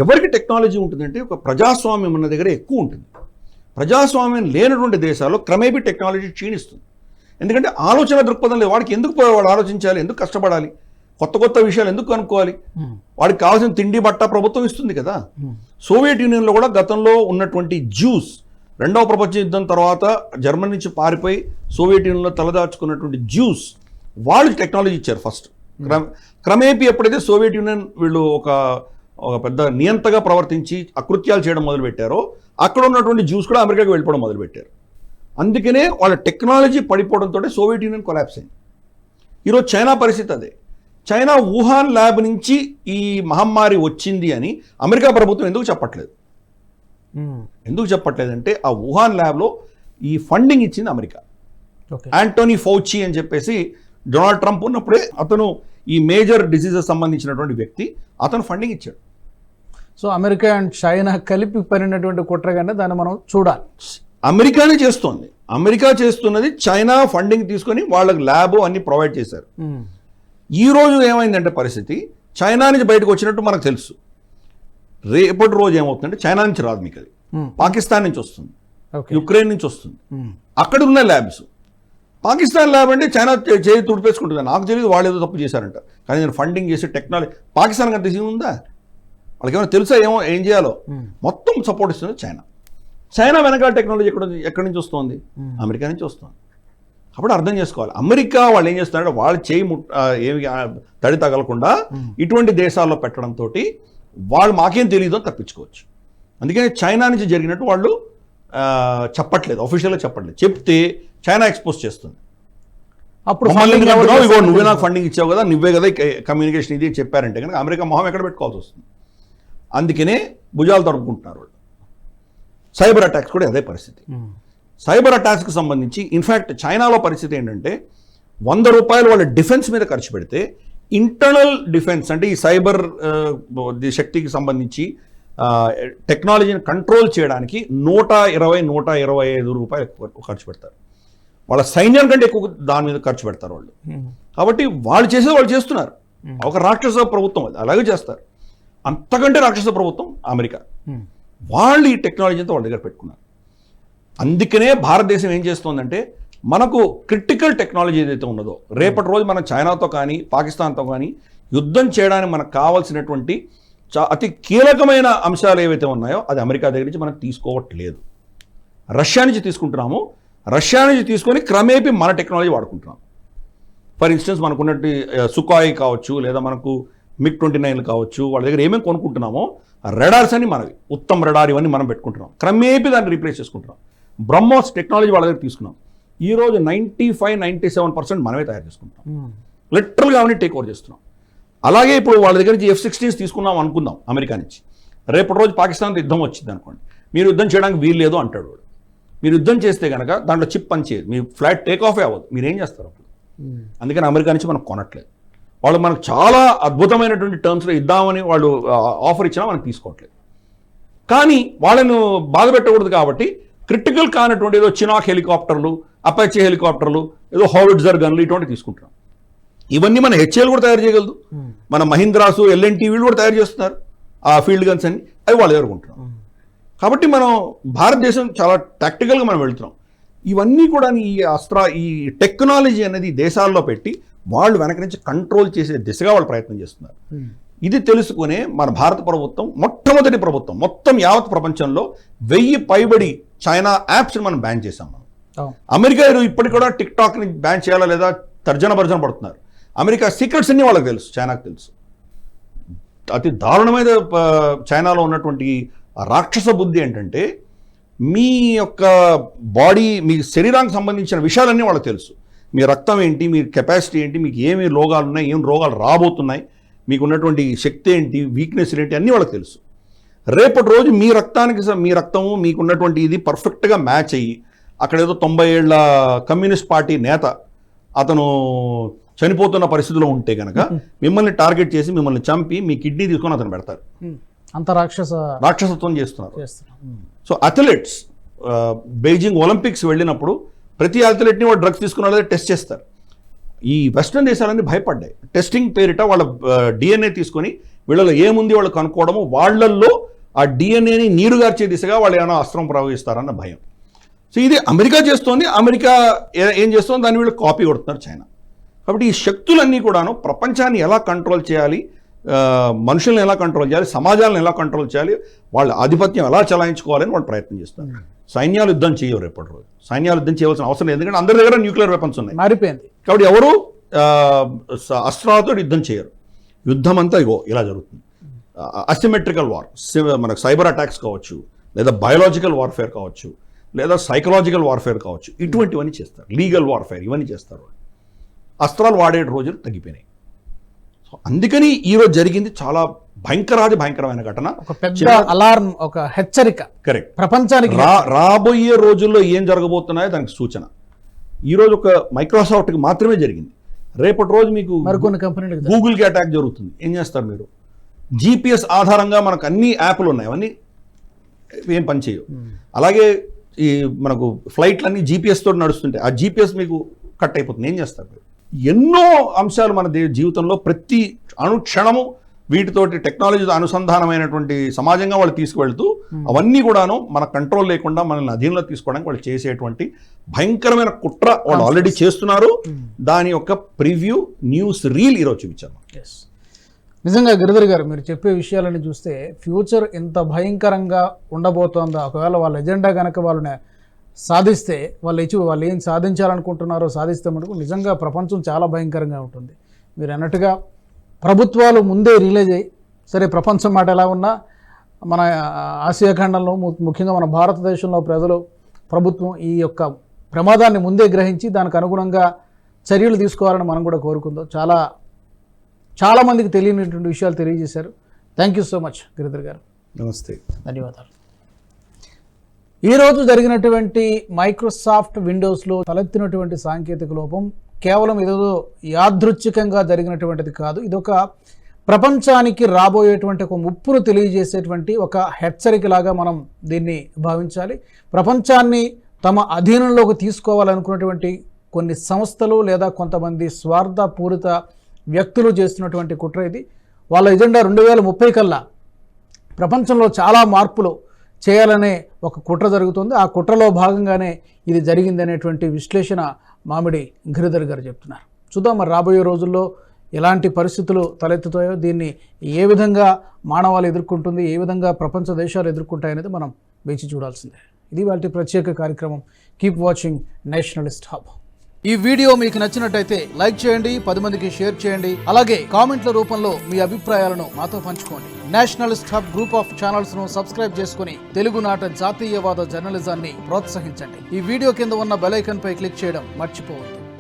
ఎవరికి టెక్నాలజీ ఉంటుందంటే ఒక ప్రజాస్వామ్యం ఉన్న దగ్గర ఎక్కువ ఉంటుంది. ప్రజాస్వామ్యం లేనటువంటి దేశాల్లో క్రమేపీ టెక్నాలజీ క్షీణిస్తుంది. ఎందుకంటే ఆలోచన దృక్పథం లేదు. వాడికి ఎందుకు వాడు ఆలోచించాలి, ఎందుకు కష్టపడాలి, కొత్త కొత్త విషయాలు ఎందుకు కనుక్కోవాలి? వాడికి కావాల్సిన తిండి బట్ట ప్రభుత్వం ఇస్తుంది కదా. సోవియట్ యూనియన్లో కూడా గతంలో ఉన్నటువంటి జ్యూస్, రెండవ ప్రపంచ యుద్ధం తర్వాత జర్మనీ నుంచి పారిపోయి సోవియట్ యూనియన్లో తలదాచుకున్నటువంటి జ్యూస్, వాళ్ళు టెక్నాలజీ ఇచ్చారు ఫస్ట్. క్రమేపీ ఎప్పుడైతే సోవియట్ యూనియన్ వీళ్ళు ఒక పెద్ద నియంతగా ప్రవర్తించి అకృత్యాలు చేయడం మొదలుపెట్టారో, అక్కడ ఉన్నటువంటి జ్యూస్ కూడా అమెరికాకి వెళ్ళిపోవడం మొదలుపెట్టారు. అందుకనే వాళ్ళ టెక్నాలజీ పడిపోవడంతో సోవియట్ యూనియన్ కొలాప్స్ అయింది. ఈరోజు చైనా పరిస్థితి అదే. చైనా వుహాన్ ల్యాబ్ నుంచి ఈ మహమ్మారి వచ్చింది అని అమెరికా ప్రభుత్వం ఎందుకు చెప్పట్లేదు? ఎందుకు చెప్పట్లేదంటే ఆ వుహాన్ ల్యాబ్లో ఈ ఫండింగ్ ఇచ్చింది అమెరికా. యాంటోనీ ఫౌచి అని చెప్పేసి డొనాల్డ్ ట్రంప్ ఉన్నప్పుడే అతను ఈ మేజర్ డిసీజెస్ సంబంధించినటువంటి వ్యక్తి, అతను ఫండింగ్ ఇచ్చాడు. సో అమెరికా అండ్ చైనా కలిపి పడినటువంటి కుట్రగానే దాన్ని మనం చూడాలి. అమెరికానే చేస్తోంది. అమెరికా చేస్తున్నది, చైనా ఫండింగ్ తీసుకొని వాళ్ళకి ల్యాబ్ అన్ని ప్రొవైడ్ చేశారు. ఈ రోజు ఏమైందంటే పరిస్థితి, చైనా నుంచి బయటకు వచ్చినట్టు మనకు తెలుసు. రేపటి రోజు ఏమవుతుందంటే చైనా నుంచి రాదు, మీకు అది పాకిస్తాన్ నుంచి వస్తుంది, యుక్రెయిన్ నుంచి వస్తుంది. అక్కడ ఉన్న ల్యాబ్స్ పాకిస్తాన్ ల్యాబ్ అంటే చైనా చేయి తుడిపేసుకుంటుంది. నాకు తెలియదు వాళ్ళు ఏదో తప్పు చేశారంట, కానీ నేను ఫండింగ్ చేసి టెక్నాలజీ పాకిస్తాన్కి అంత సీన్ ఉందా? వాళ్ళకి ఏమైనా తెలుసా ఏం చేయాలో? మొత్తం సపోర్ట్ ఇస్తుంది చైనా. చైనా వెనకాల టెక్నాలజీ ఎక్కడి నుంచి వస్తుంది? అమెరికా నుంచి వస్తుంది. కాబట్టి అర్థం చేసుకోవాలి, అమెరికా వాళ్ళు ఏం చేస్తున్నారంటే వాళ్ళు చేయి ఏమి తడి తగలకుండా ఇటువంటి దేశాల్లో పెట్టడంతో వాళ్ళు మాకేం తెలియదు అని తప్పించుకోవచ్చు. అందుకని చైనా నుంచి జరిగినట్టు వాళ్ళు చెప్పట్లేదు, అఫీషియల్గా చెప్పట్లేదు. చెప్తే చైనా ఎక్స్పోజ్ చేస్తుంది. అప్పుడు నువ్వే నాకు ఫండింగ్ ఇచ్చావు కదా, నువ్వే కదా కమ్యూనికేషన్ ఇది చెప్పారంటే కనుక అమెరికా మొహం ఎక్కడ పెట్టుకోవాల్సి వస్తుంది. అందుకనే భుజాలు తడుపుకుంటున్నారు వాళ్ళు. సైబర్ అటాక్స్ కూడా అదే పరిస్థితి. సైబర్ అటాక్స్కి సంబంధించి ఇన్ఫ్యాక్ట్ చైనాలో పరిస్థితి ఏంటంటే ₹100 వాళ్ళ డిఫెన్స్ మీద ఖర్చు పెడితే ఇంటర్నల్ డిఫెన్స్ అంటే ఈ సైబర్ శక్తికి సంబంధించి టెక్నాలజీని కంట్రోల్ చేయడానికి ₹125 ఖర్చు పెడతారు. వాళ్ళ సైన్యం కంటే ఎక్కువ దాని మీద ఖర్చు పెడతారు వాళ్ళు. కాబట్టి వాళ్ళు చేసేది వాళ్ళు చేస్తున్నారు. ఒక రాక్షస ప్రభుత్వం అది అలాగే చేస్తారు. అంతకంటే రాక్షస ప్రభుత్వం అమెరికా. వాళ్ళు ఈ టెక్నాలజీతో వాళ్ళ దగ్గర పెట్టుకున్నారు. అందుకనే భారతదేశం ఏం చేస్తోందంటే మనకు క్రిటికల్ టెక్నాలజీ ఏదైతే ఉన్నదో రేపటి రోజు మనం చైనాతో కానీ పాకిస్తాన్తో కానీ యుద్ధం చేయడానికి మనకు కావాల్సినటువంటి అతి కీలకమైన అంశాలు ఏవైతే ఉన్నాయో అది అమెరికా దగ్గర నుంచి మనం తీసుకోవట్లేదు. రష్యా నుంచి తీసుకుంటున్నాము. రష్యా నుంచి తీసుకొని క్రమేపీ మన టెక్నాలజీ వాడుకుంటున్నాం. ఫర్ ఇన్స్టెన్స్ మనకున్నట్టు సుఖాయి కావచ్చు, లేదా మనకు MiG-29 కావచ్చు, వాళ్ళ దగ్గర ఏమేమి కొనుక్కుంటున్నామో రెడార్స్ అని మనవి, ఉత్తమ్ రెడార్ ఇవన్నీ మనం పెట్టుకుంటున్నాం. క్రమేపీ దాన్ని రీప్లేస్ చేసుకుంటున్నాం. బ్రహ్మోస్ టెక్నాలజీ వాళ్ళ దగ్గర తీసుకున్నాం. ఈరోజు 95-97% మనమే తయారు చేసుకుంటాం. లిటరల్గా అవన్నీ టేక్ ఓవర్ చేస్తున్నాం. అలాగే ఇప్పుడు వాళ్ళ దగ్గర నుంచి F-16s తీసుకున్నాం అనుకుందాం అమెరికా నుంచి. రేపటి రోజు పాకిస్తాన్తో యుద్ధం వచ్చింది అనుకోండి, మీరు యుద్ధం చేయడానికి వీలు లేదు అంటాడు వాడు. మీరు యుద్ధం చేస్తే కనుక దాంట్లో చిప్ పనిచేయదు, మీ ఫ్లైట్ టేక్ ఆఫే అవ్వదు, మీరు ఏం చేస్తారు అప్పుడు? అందుకని అమెరికా నుంచి మనం కొనట్లేదు. వాళ్ళు మనకు చాలా అద్భుతమైనటువంటి టర్మ్స్లో ఇద్దామని వాళ్ళు ఆఫర్ ఇచ్చినా మనం తీసుకోవట్లేదు. కానీ వాళ్ళను బాధ పెట్టకూడదు కాబట్టి క్రిటికల్ కానటువంటి ఏదో చినాక్ హెలికాప్టర్లు, అపాచే హెలికాప్టర్లు, ఏదో హోవిట్జర్ గన్లు ఇటువంటి తీసుకుంటున్నాం. ఇవన్నీ మన HAL కూడా తయారు చేయగలదు. మన మహీంద్రాసు, LNT వీళ్ళు కూడా తయారు చేస్తున్నారు ఆ ఫీల్డ్ గన్స్ అని, అవి వాళ్ళు ఎదుర్కొంటున్నాం. కాబట్టి మనం భారతదేశం చాలా టాక్టికల్గా మనం వెళ్తున్నాం. ఇవన్నీ కూడా ఈ టెక్నాలజీ అనేది దేశాల్లో పెట్టి వాళ్ళు వెనక నుంచి కంట్రోల్ చేసే దిశగా వాళ్ళు ప్రయత్నం చేస్తున్నారు. ఇది తెలుసుకునే మన భారత ప్రభుత్వం మొట్టమొదటి ప్రభుత్వం మొత్తం యావత్ ప్రపంచంలో 1000 పైబడి చైనా యాప్స్ని మనం బ్యాన్ చేశాం. అమెరికా ఇప్పటికి కూడా టిక్టాక్ని బ్యాన్ చేయాలా లేదా తర్జన భర్జన పడుతున్నారు. అమెరికా సీక్రెట్స్ అన్ని వాళ్ళకి తెలుసు, చైనాకు తెలుసు. అతి దారుణమైన చైనాలో ఉన్నటువంటి రాక్షస బుద్ధి ఏంటంటే మీ యొక్క బాడీ, మీ శరీరానికి సంబంధించిన విషయాలన్నీ వాళ్ళకి తెలుసు. మీ రక్తం ఏంటి, మీ కెపాసిటీ ఏంటి, మీకు ఏమి రోగాలు ఉన్నాయి, ఏం రోగాలు రాబోతున్నాయి, మీకు ఉన్నటువంటి శక్తి ఏంటి, వీక్నెస్ ఏంటి, అన్నీ వాళ్ళకి తెలుసు. రేపటి రోజు మీ రక్తము మీకున్నటువంటి ఇది పర్ఫెక్ట్గా మ్యాచ్ అయ్యి అక్కడ ఏదో 90 ఏళ్ల కమ్యూనిస్ట్ పార్టీ నేత అతను చనిపోతున్న పరిస్థితిలో ఉంటే కనుక మిమ్మల్ని టార్గెట్ చేసి మిమ్మల్ని చంపి మీ కిడ్నీ తీసుకొని అతను పెడతారు. అంత రాక్షసత్వం చేస్తున్నారు. చేస్తున్నారు. సో అథ్లెట్స్ బీజింగ్ ఒలింపిక్స్ వెళ్ళినప్పుడు ప్రతి అథ్లెట్ని వాళ్ళు డ్రగ్స్ తీసుకున్న వాళ్ళే టెస్ట్ చేస్తారు. ఈ వెస్ట్రన్ దేశాలన్నీ భయపడ్డాయి. టెస్టింగ్ పేరిట వాళ్ళ డిఎన్ఏ తీసుకొని వీళ్ళలో ఏముంది వాళ్ళు కనుక్కోవడము, వాళ్ళల్లో ఆ డిఎన్ఏని నీరుగార్చే దిశగా వాళ్ళు ఏమైనా అస్త్రం ప్రయోగిస్తారన్న భయం. సో ఇది అమెరికా చేస్తోంది. అమెరికా ఏం చేస్తోంది, దాన్ని వీళ్ళు కాపీ కొడుతున్నారు చైనా. కాబట్టి ఈ శక్తులన్నీ కూడాను ప్రపంచాన్ని ఎలా కంట్రోల్ చేయాలి, మనుషుల్ని ఎలా కంట్రోల్ చేయాలి, సమాజాలను ఎలా కంట్రోల్ చేయాలి, వాళ్ళ ఆధిపత్యం ఎలా చలాయించుకోవాలని వాళ్ళు ప్రయత్నం చేస్తారు. సైన్యాలు యుద్ధం చేయరు రేపటి రోజు. సైన్యాలు యుద్ధం చేయవలసిన అవసరం లేదు, ఎందుకంటే అందరి దగ్గర న్యూక్లియర్ వెపన్స్ ఉన్నాయి, మారిపోయింది. కాబట్టి ఎవరు అస్త్రాలతో యుద్ధం చేయరు. యుద్ధం అంతా ఇగో ఇలా జరుగుతుంది. అసిమెట్రికల్ వార్, మనకు సైబర్ అటాక్స్ కావచ్చు, లేదా బయోలాజికల్ వార్ఫేర్ కావచ్చు, లేదా సైకలాజికల్ వార్ఫేర్ కావచ్చు, ఇటువంటివన్నీ చేస్తారు. లీగల్ వార్ఫేర్ ఇవన్నీ చేస్తారు. అస్త్రాలు వాడే రోజులు తగ్గిపోయినాయి. సో అందుకని ఈరోజు జరిగింది చాలా భయంకరమైన ఘటన, ఒక పెద్ద అలారం, ఒక హెచ్చరిక కరెక్ట్ ప్రపంచానికి. రాబోయే రోజుల్లో ఏం జరగబోతున్నాయో దానికి సూచన. ఈరోజు ఒక మైక్రోసాఫ్ట్కి మాత్రమే జరిగింది. రేపటి రోజు మీకు మరికొన్ని కంపెనీలు, గూగుల్కి అటాక్ జరుగుతుంది. ఏం చేస్తారు మీరు? జీపీఎస్ ఆధారంగా మనకు అన్ని యాప్లు ఉన్నాయి, అవన్నీ ఏం పనిచేయవు. అలాగే ఈ మనకు ఫ్లైట్లన్నీ జీపీఎస్ తోటి నడుస్తుంటాయి, ఆ జీపీఎస్ మీకు కట్ అయిపోతుంది. ఏం చేస్తారు మీరు? ఎన్నో అంశాలు మన జీవితంలో ప్రతి అనుక్షణము వీటితోటి టెక్నాలజీతో అనుసంధానమైనటువంటి సమాజంగా వాళ్ళు తీసుకువెళ్తూ అవన్నీ కూడాను మన కంట్రోల్ లేకుండా మనల్ని అధీనంలో తీసుకోవడానికి వాళ్ళు చేసేటువంటి భయంకరమైన కుట్ర వాళ్ళు ఆల్రెడీ చేస్తున్నారు. దాని యొక్క ప్రివ్యూ న్యూస్ రీల్ ఈరోజు చూపించాను. నిజంగా గిరిధర్ గారు, మీరు చెప్పే విషయాలని చూస్తే ఫ్యూచర్ ఎంత భయంకరంగా ఉండబోతోందో, ఒకవేళ వాళ్ళ ఎజెండా కనుక వాళ్ళని సాధిస్తే, వాళ్ళు ఏం సాధించాలనుకుంటున్నారో సాధిస్తే మటుకు నిజంగా ప్రపంచం చాలా భయంకరంగా ఉంటుంది. మీరు అన్నట్టుగా ప్రభుత్వాలు ముందే రిలీజ్ అయ్యి, సరే ప్రపంచం మాట ఎలా ఉన్నా మన ఆసియా ఖండంలో ముఖ్యంగా మన భారతదేశంలో ప్రభుత్వం ఈ యొక్క ప్రమాదాన్ని ముందే గ్రహించి దానికి అనుగుణంగా చర్యలు తీసుకోవాలని మనం కూడా కోరుకుందాం. చాలా మందికి తెలియనటువంటి విషయాలు తెలియజేశారు. Thank you so much Giridhar గారు. నమస్తే, ధన్యవాదాలు. ఈరోజు జరిగినటువంటి మైక్రోసాఫ్ట్ విండోస్లో తలెత్తినటువంటి సాంకేతిక లోపం కేవలం ఏదో యాదృచ్ఛికంగా జరిగినటువంటిది కాదు. ఇదొక ప్రపంచానికి రాబోయేటువంటి ఒక ముప్పును తెలియజేసేటువంటి ఒక హెచ్చరికలాగా మనం దీన్ని భావించాలి. ప్రపంచాన్ని తమ అధీనంలోకి తీసుకోవాలనుకున్నటువంటి కొన్ని సంస్థలు లేదా కొంతమంది స్వార్థపూరిత వ్యక్తులు చేస్తున్నటువంటి కుట్ర ఇది. వాళ్ళ ఎజెండా 2030 కల్లా ప్రపంచంలో చాలా మార్పులు చేయాలనే ఒక కుట్ర జరుగుతుంది. ఆ కుట్రలో భాగంగానే ఇది జరిగింది అనేటువంటి విశ్లేషణ మామిడి గిరిధర్ గారు చెప్తున్నారు. చూద్దాం మరి రాబోయే రోజుల్లో ఎలాంటి పరిస్థితులు తలెత్తుతాయో, దీన్ని ఏ విధంగా మానవాళి ఎదుర్కొంటుంది, ఏ విధంగా ప్రపంచ దేశాలు ఎదుర్కొంటాయనేది మనం వేచి చూడాల్సిందే. ఇది వాటి ప్రత్యేక కార్యక్రమం. Keep watching Nationalist hub. ఈ వీడియో మీకు నచ్చినట్టయితే లైక్ చేయండి, 10 మందికి షేర్ చేయండి. అలాగే కామెంట్ల రూపంలో మీ అభిప్రాయాలను మాతో పంచుకోండి. Nationalist hub group of channels ను సబ్స్క్రైబ్ చేసుకుని తెలుగునాట జాతీయవాద జర్నలిజాన్ని ప్రోత్సహించండి. ఈ వీడియో కింద ఉన్న బెల్ ఐకాన్ పై క్లిక్ చేయడం మర్చిపోవద్దు.